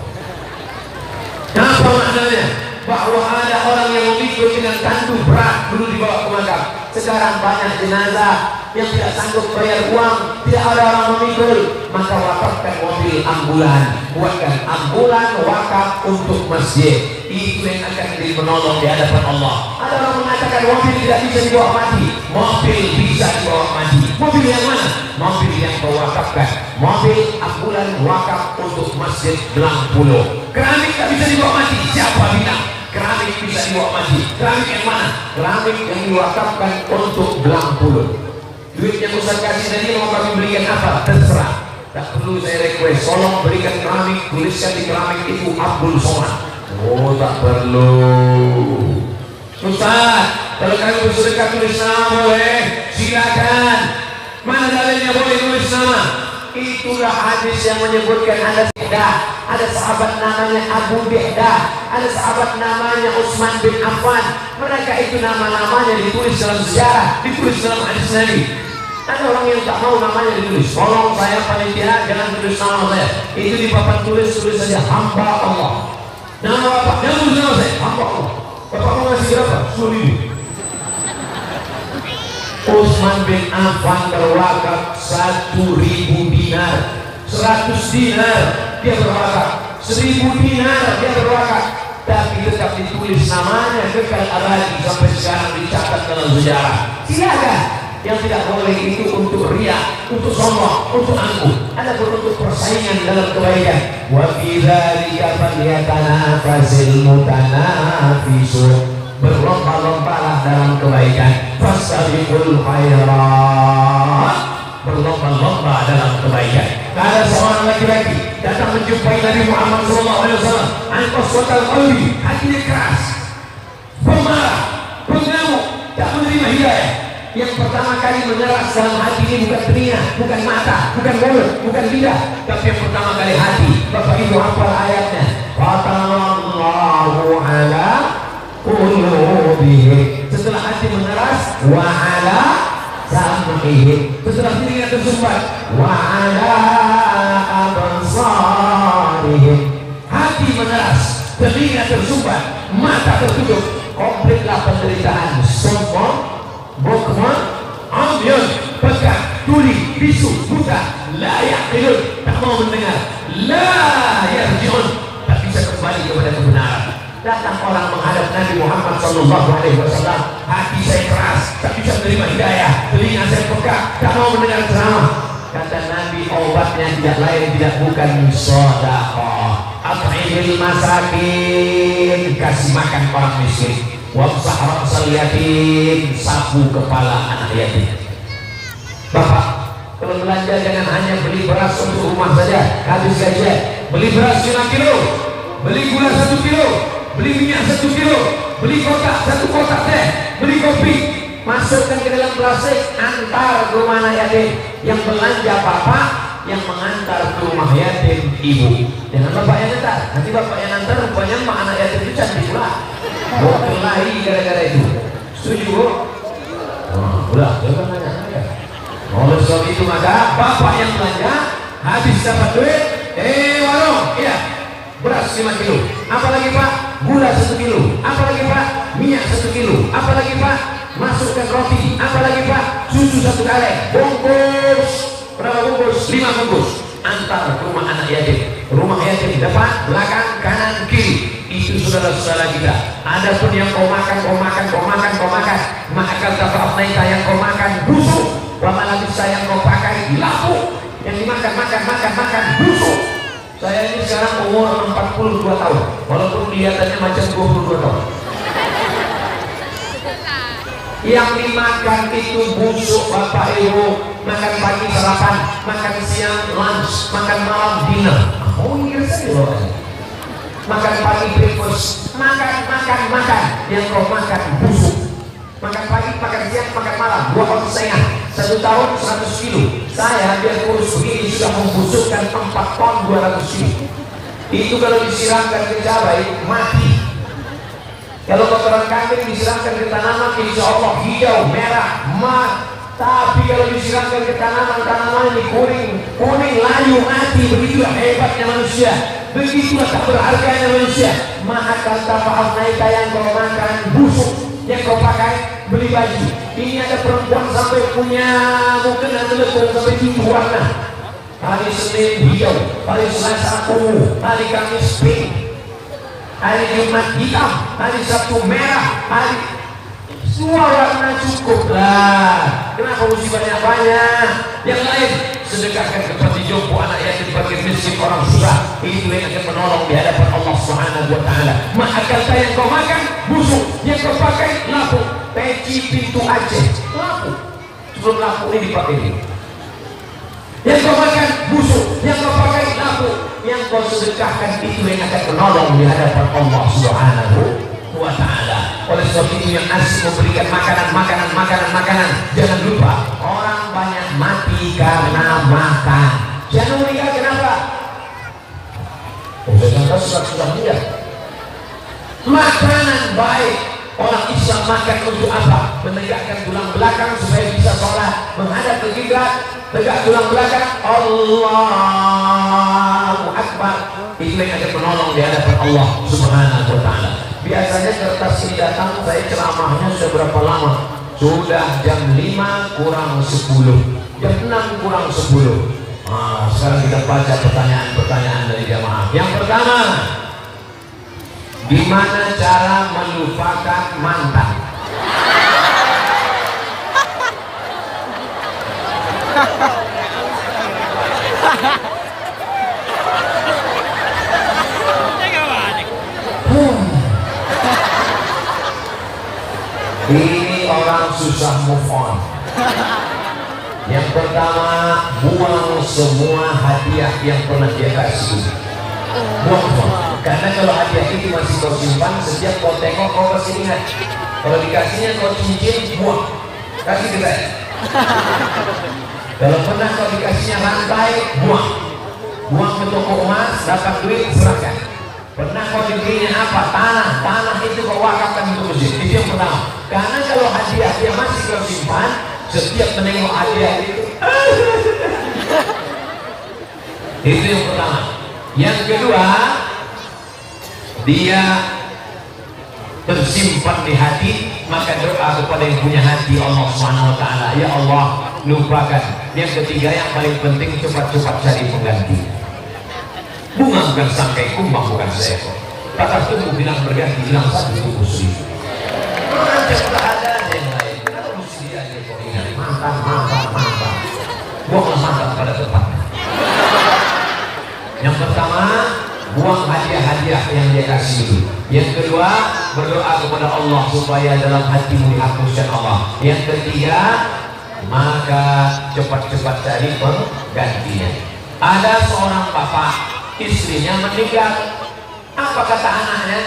Apa maknanya? Bahwa ada orang yang memikul dengan tandu berat dulu dibawa ke makam. Sekarang banyak jenazah yang tidak sanggup bayar uang, tidak ada orang memikul, maka wakafkan mobil ambulan, buatkan ambulan wakaf untuk masjid. Itu yang akan menjadi penolong di hadapan Allah. Ada orang mengatakan mobil tidak bisa dibawa mati. Mobil bisa dibawa mati. Mobil yang mana? Mobil yang mewakafkan. Mobil ambulan wakaf untuk Masjid Blangpulo. Keramik tak bisa dibawa mati. Siapa bilang? Keramik bisa dibawa mati. Keramik yang mana? Keramik yang diwakafkan untuk Blangpulo. Duit yang Ustaz kasih tadi mau kami belikan apa? Terserah. Tak perlu saya request. Tolong berikan keramik, tuliskan di keramik itu Abdul Somad. Oh, tak perlu. Ustaz, kalau kalian bersedekah tulis nama boleh, silakan. Mana dalilnya boleh tulis nama? Itulah hadis yang menyebutkan ada sahabat namanya Abu Dihdah, ada sahabat namanya Utsman bin Affan. Mereka itu nama-namanya ditulis dalam sejarah, ditulis dalam hadis Nabi. Ada orang yang tak mau namanya ditulis. Tolong saya panitia jangan tulis nama saya. Itu di papan tulis saja hamba Allah. Nama bapak, jangan tulis nama saya, hamba Allah. Bapak mau ngasih berapa? 10.000. Utsman bin Affan berwakaf 1.000 dinar, 100 dinar dia berwakaf, 1.000 dinar dia berwakaf, tapi tetap ditulis namanya kekal abadi sampai sekarang dicatat dalam sejarah. Silakan. Yang tidak boleh itu untuk riya, untuk sombong, untuk angkuh. Ada untuk persaingan dalam kebaikan. Wa fi dzalika falyatanafasil mutanafisun. Berlomba-lombalah dalam kebaikan. Fastabiqul khairat. Berlomba-lomba dalam kebaikan. Ada seorang laki-laki datang menjumpai Nabi Muhammad SAW. Anqaswatal qalbi, hatinya keras, pemarah, pengamuk, tak menerima hidayah. Yang pertama kali mengeras dalam hati ini bukan telinga, bukan mata, bukan mulut, bukan lidah, tapi yang pertama kali hati. Bapak Ibu hafal ayatnya. Fatallahu ala qulubihim. Setelah hati mengeras, wa ala sam'ihim. Setelah telinga tersumbat, wa ala absarihim. Hati mengeras, telinga tersumbat, mata tertutup. Komplitlah penderitaan. Sombong, bukman, ambyun, pekat, tuli, bisu, buta, layak hidup, tak mau mendengar, la yarji'un, tak bisa kembali kepada kebenaran. Datang orang menghadap Nabi Muhammad SAW. Hati saya keras, tak bisa menerima hidayah. Telinga saya pekat, tak mau mendengar ceramah. Kata Nabi, obatnya tidak lain tidak bukan sedekah. At'imil masakin, kasih makan orang miskin. Wamsah ra'sal yatim, sapu kepala anak yatim. Bapak, kalau belanja jangan hanya beli beras untuk rumah saja, habis gajian. Beli beras 5 kilo, beli gula 1 kilo, beli minyak 1 kilo, beli kotak 1 kotak teh, beli kopi, masukkan ke dalam plastik, antar ke rumah anak yatim. Yang belanja bapak, yang mengantar ke rumah yatim ibu. Jangan bapak yang antar, nanti bapak yang antar rupanya anak yatim itu cantik pula. Berkelahi gara-gara itu. Setuju Bu? Udah, jangan nanya-nanya. Oleh sebab itu maka bapak yang belanja habis dapat duit, warung, iya, beras 5 kilo. Apalagi Pak? Gula 1 kilo. Apalagi Pak? Minyak 1 kilo. Apalagi Pak? Masukkan roti. Apalagi Pak? Susu 1 kaleng. Bungkus. Berapa bungkus? 5 bungkus. Antar ke rumah anak yatim. Rumah yatim depan, belakang, kanan, kiri. Itu saudara-saudara kita. Adapun yang kau makan, maka tafa'naita yang kau makan busuk, wa malabisa yang kau pakai laku, yang dimakan busuk. Saya ini sekarang umur 42 tahun, walaupun kelihatannya macam 22 tahun. Yang dimakan itu busuk Bapak Ibu. Makan pagi sarapan, makan siang lunch, makan malam dinner. Oh iya saja loh. Makan pagi breakfast, makan. Yang kau makan busuk. Makan pagi, makan siang, makan malam. 2 tahun setengah, 1 tahun 100 kilo. Saya biar kurus begini sudah membusukkan 4 ton 200 kilo. Itu kalau disiramkan ke cabai mati. Kalau kotoran kambing disiramkan ke tanaman, insya Allah hijau, merah, emas. Tapi kalau disiramkan ke tanaman ini kuning, layu, mati. Begitulah hebatnya manusia, begitulah tak berharganya manusia. Maka tafa'naita yang kau makan busuk, yang kau pakai beli baju. Ini ada perempuan sampai punya mungkin ada sampai 7 warna. Hari Senin hijau, hari Selasa ungu, hari Kamis pink, hari Jumat hitam, hari Sabtu merah, hari semua warna cukup lah. Kenapa mesti banyak-banyak? Yang lain sedekahkan kepada jompo, anak yatim, fakir miskin, orang susah. Itu yang akan menolong di hadapan Allah Subhanahu wa taala. Maka yang kau makan busuk, yang kau pakai lapu. Peci pintu Aceh lapu. Sebelum lapu ini dipakai ini. Yang kau makan busuk, yang kau pakai lapu. Yang kau sedekahkan itu yang akan menolong di hadapan Allah Subhanahu wa ta'ala. Oleh sebab itu yang asik memberikan makanan, jangan lupa orang banyak mati karena makan. Jangan meninggal kenapa? Sudah lihat makanan baik. Orang Islam makan untuk apa? Menegakkan tulang belakang supaya bisa sholat, menghadap ke kiblat, tegak tulang belakang, Allahu Akbar. Itu yang akan menolong di hadapan Allah Subhanahu wa ta'ala. Biasanya kertas ini datang, saya ceramahnya sudah berapa lama? Sudah jam 5 kurang 10, jam 6 kurang 10. Sekarang kita baca pertanyaan dari jamaah. Yang pertama, gimana cara melupakan mantan? Ini orang susah move on. Yang pertama, buang semua hadiah yang pernah dia kasih. Buang. Karena kalau hadiah itu masih kau simpan, setiap kau tengok kau pasti ingat. Kalau dikasihnya kau cincin, buang, kasih ke saya. Kalau pernah kau dikasihnya rantai, buang ke toko emas, dapat duit, serahkan. Pernah kau diberinya apa? Tanah itu kau wakafkan untuk masjid. Itu yang pertama. Karena kalau hadiah dia masih kau simpan, setiap menengok hadiah itu itu yang pertama. Yang kedua, dia tersimpan di hati, maka doa kepada yang punya hati Allah Subhanahu wa ta'ala, ya Allah lupakan. Yang ketiga yang paling penting, cepat-cepat cari pengganti. Bunga bukan sangkai, kumbang bukan seekor. Patah tumbuh bilang berganti, bilang satu tumbuh seribu. Macam ada yang lain. Kenapa mesti dia aja kau ingat? Mantan. Buanglah mantan pada tempatnya. Yang pertama, buang hadiah-hadiah yang dia kasih itu. Yang kedua, berdoa kepada Allah supaya dalam hatimu dihapuskan Allah. Yang ketiga, maka cepat-cepat cari penggantinya. Ada seorang bapak, istrinya meninggal. Apa kata anaknya?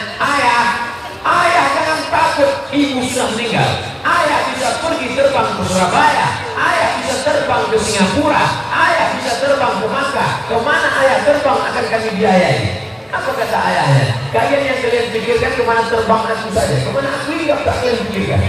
Ayah jangan takut, ibu sudah meninggal. Ayah bisa pergi terbang ke Surabaya, ayah bisa terbang ke Singapura, ayah bisa terbang ke Makkah. Kemana ayah terbang akan kami biayai. Apa kata ayahnya? Kalian yang kalian pikirkan kemana terbang aku saja, kemana aku ini tak kalian pikirkan.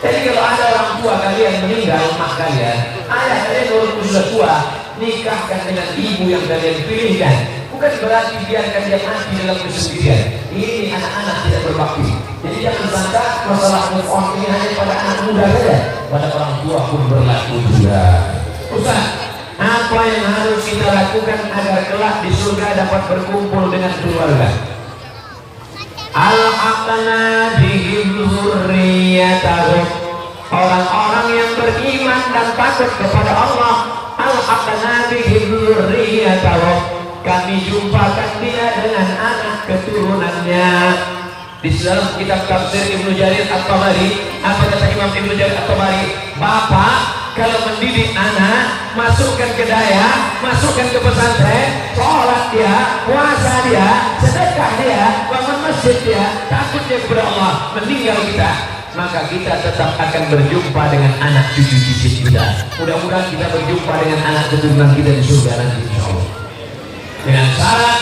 Jadi kalau ada orang tua kalian meninggal, mak kalian, ayah kalian walaupun sudah tua, nikahkan dengan ibu yang kalian pilihkan. Bukan berarti biarkan dia mati dalam kesendirian. Ini anak-anak tidak berbakti. Jadi jangan sangka masalah move on ini hanya pada anak muda saja. Pada orang tua pun berlaku juga. Ustaz, apa yang harus kita lakukan agar kelak di surga dapat berkumpul dengan keluarga? Al-haqna bihim dzurriyyatahum, orang-orang yang beriman dan takut kepada Allah. Al-haqna bihim dzurriyyatahum, kami jumpakan dia dengan anak keturunannya. Di dalam kitab tafsir Ibnu Jarir At-Tabari, apa kata Imam Ibnu Jarir At-Tabari? Bapak kalau mendidik anak, masukkan ke daya, masukkan ke pesantren, sholat dia, puasa dia, sedekah dia, bangun masjid dia, takut dia kepada Allah, meninggal kita, maka kita tetap akan berjumpa dengan anak cucu cicit kita. Mudah-mudahan kita berjumpa dengan anak keturunan kita di surga nanti, insyaallah. Dengan syarat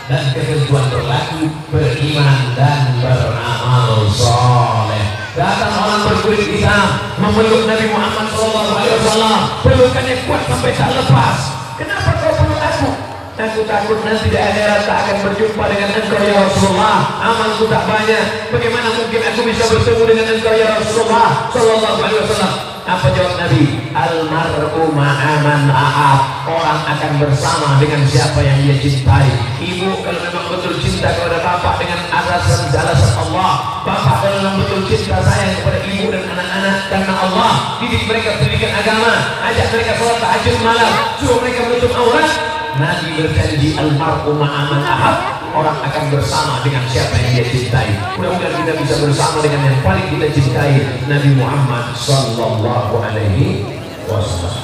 dan ketentuan berlaku, beriman dan beramal soleh. Datang orang berkulit hitam memeluk Nabi Muhammad SAW, pelukannya kuat sampai tak lepas. Kenapa kau peluk aku? Aku takut nanti di akhirat tak akan berjumpa dengan engkau ya Rasulullah. Amalku tak banyak, bagaimana mungkin aku bisa bertemu dengan engkau ya Rasulullah Sallallahu Alaihi Wasallam? Apa jawab Nabi? Al-mar'u ma'aman ahab, orang akan bersama dengan siapa yang dia cintai. Ibu kalau memang betul cinta kepada bapak dengan alasan Allah, bapak kalau memang betul cinta sayang kepada ibu dan anak-anak karena Allah, didik mereka pendidikan agama, ajak mereka sholat tahajud malam, suruh mereka menutup aurat. Nabi berjanji al-mar'u ma'aman ahab, orang akan bersama dengan siapa yang dia cintai. Mudah-mudahan kita bisa bersama dengan yang paling kita cintai, Nabi Muhammad Sallallahu Alaihi Wasallam.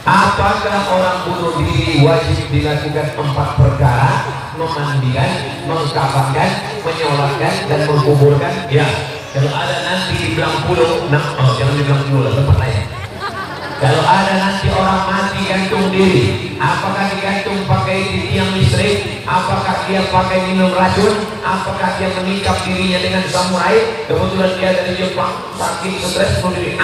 Apakah orang bunuh diri wajib dilakukan 4 perkara? Memandikan, mengkafankan, menyolatkan, dan menguburkan? Ya. Kalau ada nanti di Belang Pulau, jangan di Belang Pulau, tempat lain. Kalau ada nanti orang mati gantung diri, apakah digantung pakai di tiang listrik, apakah dia pakai minum racun, apakah dia mengikat dirinya dengan samurai, kebetulan dia dari Jepang, saking stres bunuh diri,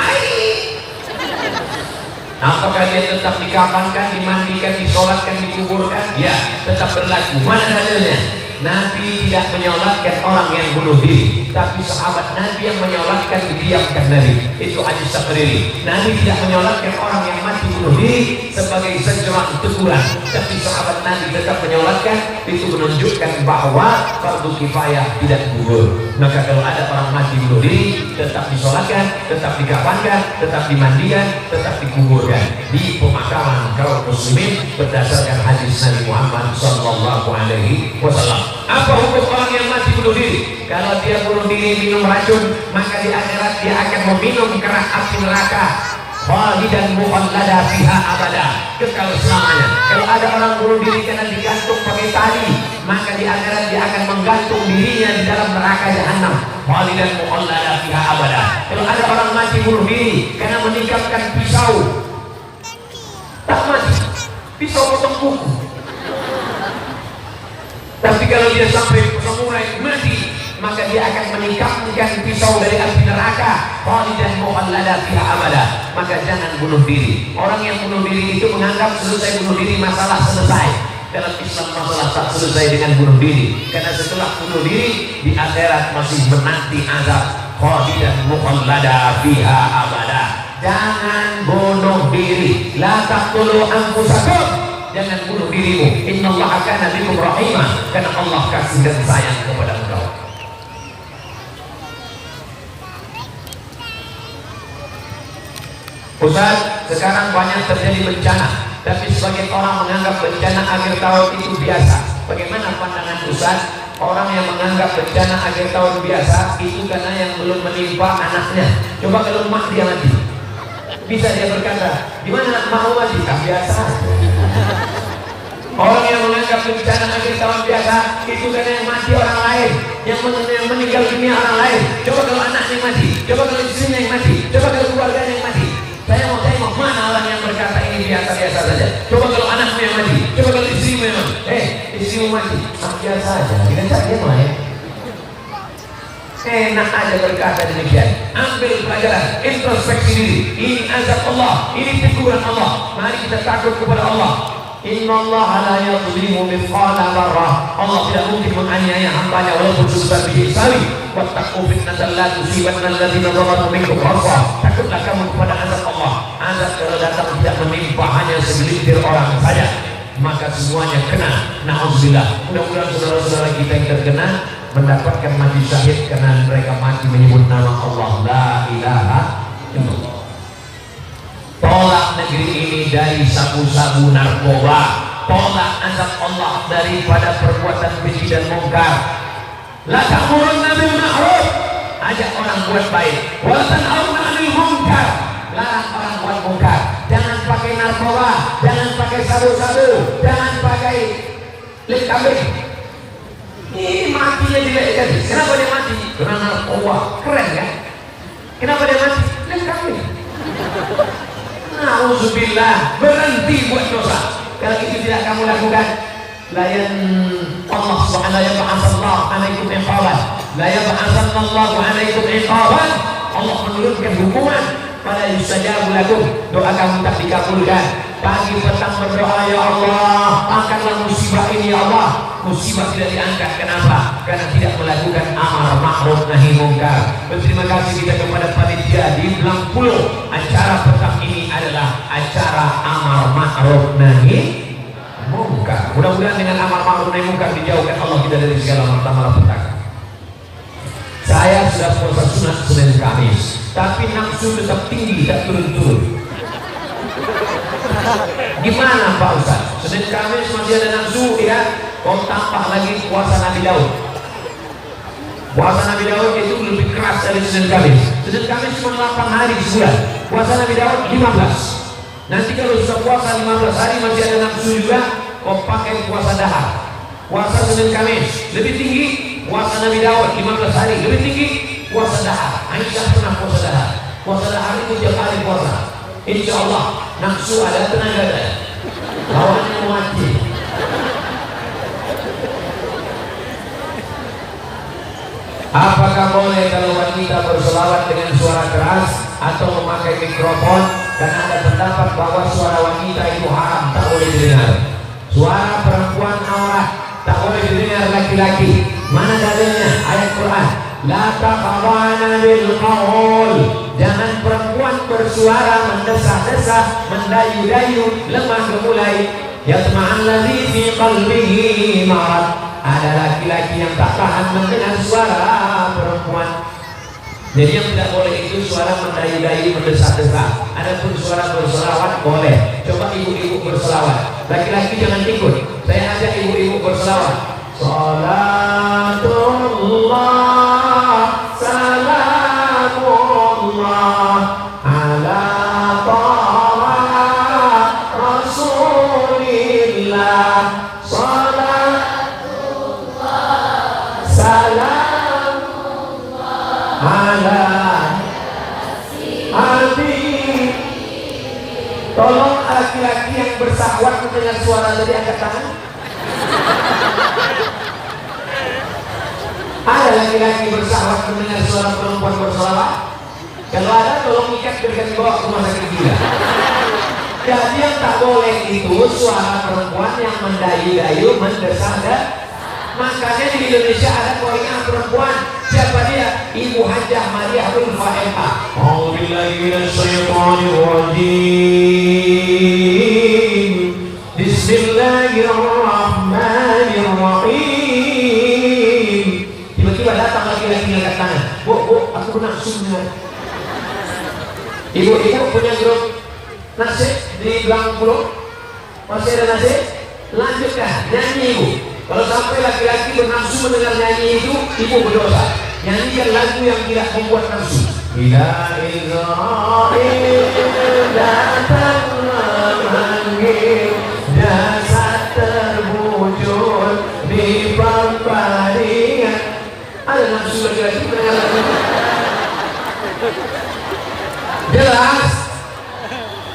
apakah dia tetap dikafankan, dimandikan, disolatkan, dikuburkan? Ya, tetap berlaku. Mana dalilnya? Nabi tidak menyolatkan orang yang bunuh diri, tapi sahabat Nabi yang menyolatkan didiamkan Nabi. Itu hadis takriri. Nabi tidak menyolatkan orang yang mati bunuh diri sebagai sejenak teguran, tapi sahabat Nabi tetap menyolatkan. Itu menunjukkan bahwa fardu kifayah tidak gugur. Maka kalau ada orang mati bunuh diri, tetap disolatkan, tetap dikafankan, tetap dimandikan, tetap dikuburkan di pemakaman kaum muslimin berdasarkan hadis Nabi Muhammad Sallallahu Alaihi Wasallam. Apa hukum orang yang mati bunuh diri? Kalau dia bunuh diri minum racun, maka di akhirat dia akan meminum kerak api neraka, khalidan mukhallada fiha abada, kekal selamanya. Kalau ada orang bunuh diri karena digantung pakai tali, maka di akhirat dia akan menggantung dirinya di dalam neraka jahanam, khalidan mukhallada fiha abada. Kalau ada orang mati bunuh diri karena menikapkan pisau, tak mati, pisau potong kuku. Tapi kalau dia sampai samurai mati, maka dia akan menikapkan pisau dari api neraka, khalidan mukhallada fiha abada. Maka jangan bunuh diri. Orang yang bunuh diri itu menganggap selesai bunuh diri, masalah selesai. Dalam Islam masalah tak selesai dengan bunuh diri, karena setelah bunuh diri di akhirat masih menanti azab, khalidan mukhallada fiha abada. Jangan bunuh diri. La taqtulu anfusakum, jangan bunuh dirimu. Innallaha kana bikum rahimah, karena Allah kasih dan sayang kepada engkau. Ustaz, sekarang banyak terjadi bencana, tapi sebagian orang menganggap bencana akhir tahun itu biasa. Bagaimana pandangan Ustaz? Orang yang menganggap bencana akhir tahun biasa itu karena yang belum menimpa anaknya. Coba kalau mak dia mati, bisa dia berkata, gimana mau mati? Biasa. Orang yang menganggap bencana akhir tahun biasa itu karena yang mati orang lain, yang meninggal dunia orang lain. Coba kalau anaknya mati, coba kalau istrinya yang mati, coba kalau keluarganya yang mati. Saya mau tengok mana orang yang berkata ini biasa-biasa saja. Coba kalau anakmu yang mati, coba kalau istrimu yang mati. Istrimu mati, biasa saja. Kita cari yang lain. Enak aja berkata demikian. Ambil pelajaran, introspeksi diri. Ini azab Allah, ini teguran Allah. Mari kita takut kepada Allah. Innallaha la yadhlimu mithqala dzarrah. Allah tidak mungkin menganiaya hambanya walaupun sebesar biji sawi. Wattaqu fitnatan la tusibanna alladziina zalamu minkum khassah. Takutlah kamu kepada azab Allah. Azab kalau datang tidak menimpa hanya segelintir orang saja, maka semuanya kena. Na'udzubillah. Mudah-mudahan saudara-saudara kita yang terkena mendapatkan mati syahid karena mereka mati menyebut nama Allah la ilaha illallah. Tolak negeri ini dari sabu-sabu narkoba, tolak azab Allah daripada perbuatan keji dan mungkar. La ta'murunna bil ma'ruf, ajak orang buat baik, wa la tanhauna 'anil munkar, larang orang buat mungkar. Jangan pakai narkoba, jangan pakai sabu-sabu, jangan pakai lip kambing. Ini matinya jelek sekali. Kenapa dia mati? Karena narkoba. Keren kan? Kenapa dia mati? Lip kambing. Na'udzubillah, berhenti buat dosa. Kalau itu tidak kamu lakukan, layan Allah subhanahu wa ta'ala alaikum iqaban, la yab'atsanallahu alaikum iqaban. Allah menurunkan hukuman pada yustajabu lakum, doa kamu tak dikabulkan. Pagi petang berdoa, ya Allah angkatlah musibah ini ya Allah. Musibah tidak diangkat, kenapa? Karena tidak melakukan amar ma'ruf nahi mungkar. Berterima kasih kita kepada panitia di Blangpulo. Acara petang ini adalah acara amar ma'ruf nahi mungkar. Mudah-mudahan dengan amar ma'ruf nahi mungkar dijauhkan Allah kita dari segala malapetaka. Saya sudah puasa sunat Senin Kamis, tapi nafsu tetap tinggi, tak turun-turun. Gimana Pak Ustaz? Senin Kamis masih ada nafsu ya? Kau tambah lagi puasa Nabi Daud. Puasa Nabi Daud itu lebih keras dari Senin Kamis. Senin Kamis cuma 8 hari di sebulan. Puasa Nabi Daud 15. Nanti kalau sudah puasa 15 hari masih ada nafsu juga, kau pakai puasa dahar. Puasa Senin Kamis lebih tinggi, puasa Nabi Daud 15 hari lebih tinggi, puasa dahar. Aisyah pernah puasa dahar. Puasa dahar itu tiap hari puasa. Insya Allah nafsu ada, tenaga ada. Lawannya mati. Apakah boleh kalau wanita berselawat dengan suara keras atau memakai mikrofon? Karena ada pendapat bahwa suara wanita itu haram, tak boleh didengar. Suara perempuan aurat, tak boleh didengar laki-laki. Mana dalilnya? Ayat Quran. La taqadana bil qaul. Jangan perempuan bersuara mendesah-desah, mendayu-dayu, lemah gemulai. Yatma'an ladzi fi qalbihi marad. Ada laki-laki yang tak tahan mendengar suara perempuan. Jadi yang tidak boleh itu suara mendayu-dayu, mendesah-desah. Adapun suara berselawat boleh. Coba ibu-ibu berselawat. Laki-laki jangan ikut. Saya ajak ibu-ibu berselawat. Salatullah, salamullah ala taha rasulillah. Tolong laki-laki yang bersahwat mendengar suara dari angkat tangan. Ada laki-laki bersahwat mendengar suara perempuan berselawat? Kalau ada, tolong ikat berikan bawa ke rumah sakit gila. Jadi yang tak boleh itu suara perempuan yang mendayu-dayu, mendesah. Makanya di Indonesia ada koinah perempuan. Siapa dia? Ibu Hajah Maria bin Fatimah. A'udzubillahi minasyaitonirrajim. Bismillahirrahmanirrahim. Tiba-tiba datang laki-laki angkat tangan. Bu, aku nafsu dengar. Ibu-ibu punya grup nasi di Blangpulo? Masih ada nasi? Lanjutkan, nyanyi ibu. Kalau sampai laki-laki bernafsu mendengar nyanyi itu, ibu berdosa. Nyanyikan lagu yang tidak membuat nafsu. Bila Israel datang memanggil, jasad terbujur di pamparian. Ada nafsu laki-laki mendengar lagu. Jelas.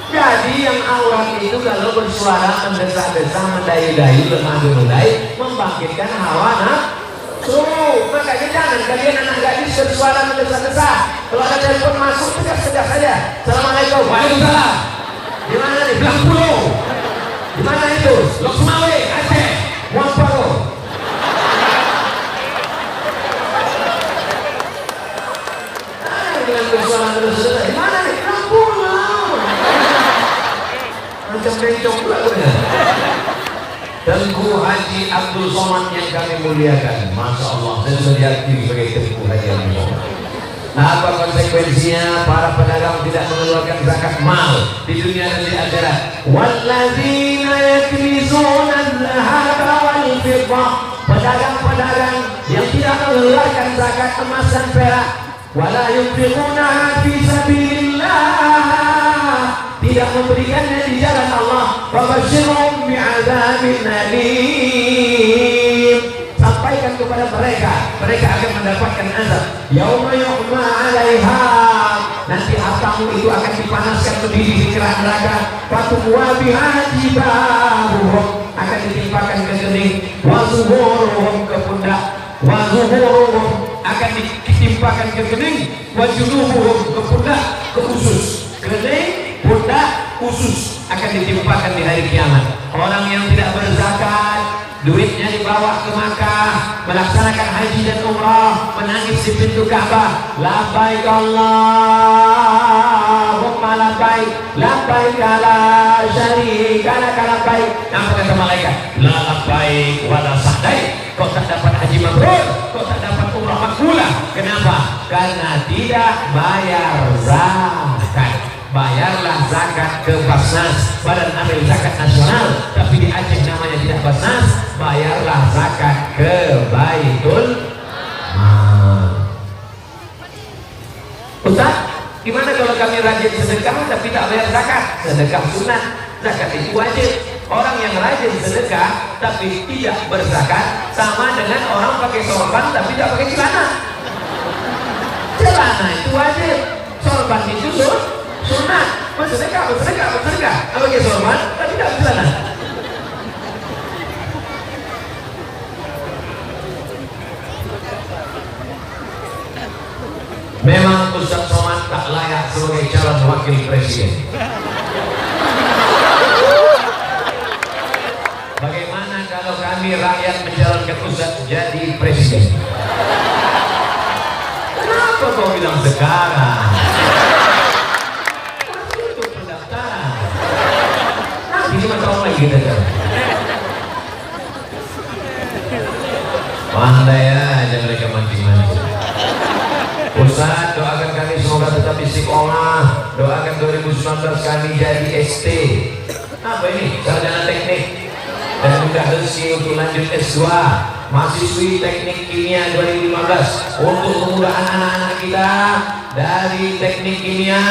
Jadi yang aurat itu kalau bersuara mendesah-desah, mendayu-dayu, lemah gemulai, membangkitkan hawa nafsu. Makanya jangan kalian anak gadis bersuara mendesah-desah. Kalau ada telepon masuk, tegas-tegas saja. Assalamualaikum. Waalaikumsalam. Di mana nih? Blangpulo. Di mana itu? Lok Sumawe, Aceh, Muamparo. Dengan bersuara mendesah-desah. Di mana nih? Blangpulo. Macam bencong pula. Tengku Haji Abdul Somad yang kami muliakan, Masya Allah, saya sudah diakui sebagai Tengku Haji Abdul Somad. Apa konsekuensinya? Para pedagang tidak mengeluarkan zakat mal di dunia dan di akhirat. Walladzina yaknizuna al-dhahaba wal fiddah, pedagang-pedagang yang tidak mengeluarkan zakat emas dan perak, wala yunfiquna fi sabilillah, tidak memberikannya di jalan Allah, fabashshirhum bi'adzabin alim, sampaikan kepada mereka, mereka akan mendapatkan azab yauma yuhma 'alaiha, nanti hartamu itu akan dipanaskan berdiri di kerah neraka, fatwa biha jibahuhum, akan ditimpakan ke kening, wa zuhuruhum ke pundak, wa zuhuruhum akan ditimpakan ke kening, wa junubuhum ke pundak, ke usus, kening, pundak, usus akan ditimpakan di hari kiamat. Orang yang tidak berzakat, duitnya dibawa ke Makkah, melaksanakan haji dan umrah, menangis di pintu Ka'bah, labbaik Allahumma labbaik, labbaik la syarika lak labbaik. Apa kata malaikat? La labbaik wa la sa'daik. Kau tak dapat haji mabrur, kau tak dapat umrah makbulah. Kenapa? Karena tidak bayar zakat. Bayarlah zakat ke Basnas, Badan Amil Zakat Nasional, tapi di Aceh namanya tidak Basnas. Bayarlah zakat ke Baitul Mal. Ustaz, gimana kalau kami rajin sedekah tapi tak bayar zakat? Sedekah sunnah, zakat itu wajib. Orang yang rajin sedekah tapi tidak berzakat sama dengan orang pakai sorban tapi tidak pakai celana. Celana itu wajib, sorban itu sunnah. Bersedekah, apa ke sorban tapi tidak celana. Memang Ustaz Somad tak layak sebagai calon wakil presiden. Bagaimana kalau kami rakyat mencalonkan Ustaz jadi presiden? Kenapa kau bilang sekarang? Lima tahun lagi kita jalan. Pandai aja mereka mancing-mancing. Ustaz, doakan kami semoga tetap istiqomah. Doakan 2019 kami jadi ST. Apa ini? Sarjana teknik dan mudah rezeki untuk lanjut S2. Mahasiswi teknik kimia 2015 untuk kemudahan anak-anak kita dari teknik kimia,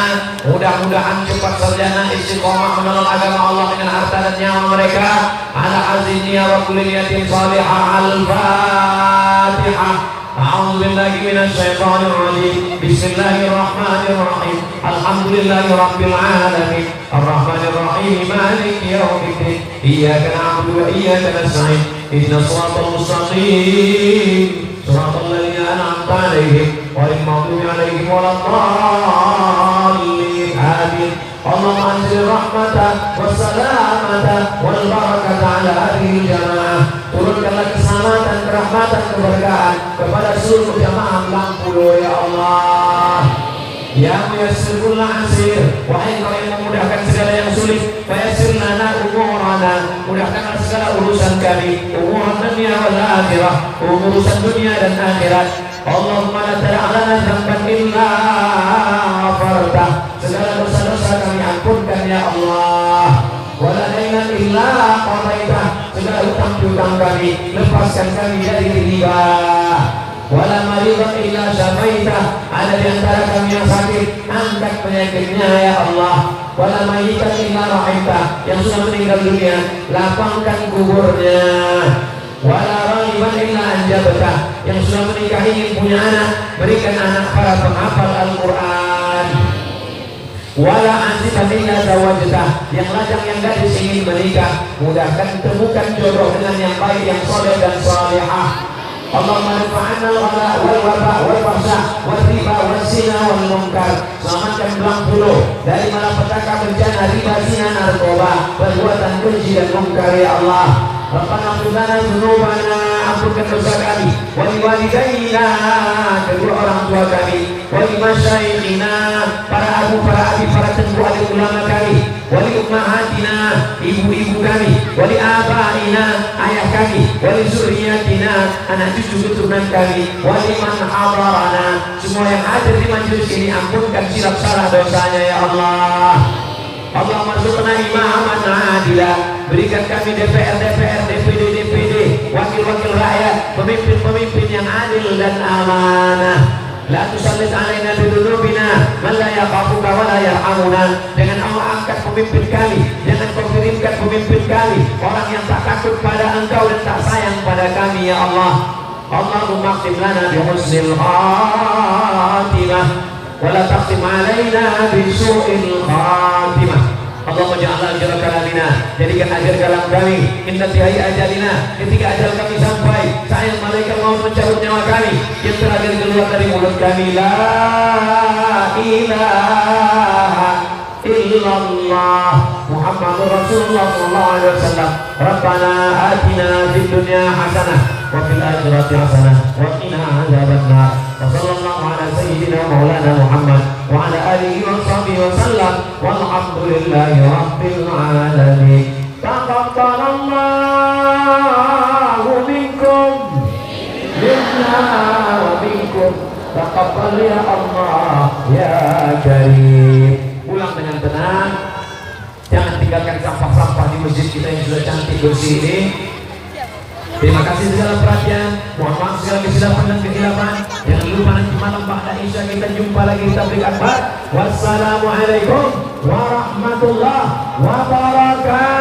mudah-mudahan cepat sarjana, istiqomah menolong agama Allah dengan harta dan nyawa mereka. Ala azinniya wa kulli niyatin salihah. Al-Fatihah. A'udzu billahi minasy syaithanir rajim. Bismillahirrahmanirrahim. Alhamdulillahi rabbil alamin. Arrahmanir rahim. Maliki yaumiddin. Iyyaka na'budu wa iyyaka nasta'in. Ihdinas siratal mustaqim. Siratal ladzina an'amta 'alaihim ghairil maghdubi 'alaihim waladdallin. Amin. Allahumma anzil rahmata wassalamata wal barakata ala hadhihi jamaah. Turunkanlah keselamatan, kerahmatan, keberkahan kepada seluruh jamaah Langpulo ya Allah. Ya muyassir kull asir, wahai Engkau yang memudahkan segala yang sulit, fayassir lana umurana, mudahkanlah segala urusan kami, umur dunia wal akhirah, urusan dunia dan akhirat. Allahumma la tad'a' lana dhanban illa ghafartah, segala dosa-dosa kami ampunkan ya Allah. Wala dainan illa qadaitah, segala hutang-piutang kami lepaskan kami dari riba. Wala maridan illa syafaitah, ada di antara kami yang sakit, angkat penyakitnya ya Allah. Wala mayyitan illa rahimtah, yang sudah meninggal dunia, lapangkan kuburnya. Wala raghiban illa anjabtah, yang sudah menikah ingin punya anak, berikan anak para penghafal Al-Quran. Wala anzitan illa zawajtah, yang lajang yang gadis ingin menikah, mudahkan temukan jodoh dengan yang baik, yang soleh dan salihah. Allahumma rfa'anna al-ghala wal waba wal fahsya wal riba wal zina wal munkar. Selamatkan Langpulo dari malapetaka, bencana, riba, zina, narkoba, perbuatan keji dan munkar ya Allah. Rabbana ighfir lana dzunubana ampunkan dosa kami, wali walidaina, kedua orang tua kami, wali masyaikhina, para abu, para abi, para tengku alim ulama kami, wali ummahatina, ibu-ibu kami, wali abaina, ayah kami, wali zuriyatina, anak cucu keturunan kami, wali man hadarana, semua yang hadir di majelis ini ampunkan silap salah dosanya ya Allah. Allah marzuqna imaman adila, berikan kami DPR, DPD, wakil-wakil rakyat, pemimpin-pemimpin yang adil dan amanah. La tusallit alaina bidunubina man la yaqafuka wa la yarhamuna. Jangan Allah angkat pemimpin kami, jangan kau kirimkan pemimpin kami orang yang tak takut pada Engkau dan tak sayang pada kami ya Allah. Allahumma khtim lana bi husnil khatimah wa la taqtim alaina bi su'il khatimah. Allahumma ja'alna ajra kalamina, jadikan ajar kalam kami inna tihai ajalina, ketika ajal kami sampai, sayang malaikat maut mencabut nyawa kami, yang terakhir keluar dari mulut kami la ilaha illallah Muhammadur Rasulullah sallallahu alaihi wasallam. Rabbana atina fid dunya hasanah wa fil akhirati hasanah wa qina adzabannar. Wa sallallahu ala sayyidina maulana Muhammad wa ala alihi wa sahbihi wa sallam walhamdulillahi rabbil alamin. Taqabbalallahu minkum minna wa minkum. Taqabbal ya Allah ya Karim. Pulang dengan tenang, jangan tinggalkan sampah-sampah di masjid kita yang sudah cantik bersih ini. Terima kasih segala perhatian, mohon maaf segala kesilapan dan kehilapan. Jangan lupa nanti malam ba'da isya kita jumpa lagi di tabligh akbar. Wassalamualaikum warahmatullahi wabarakatuh.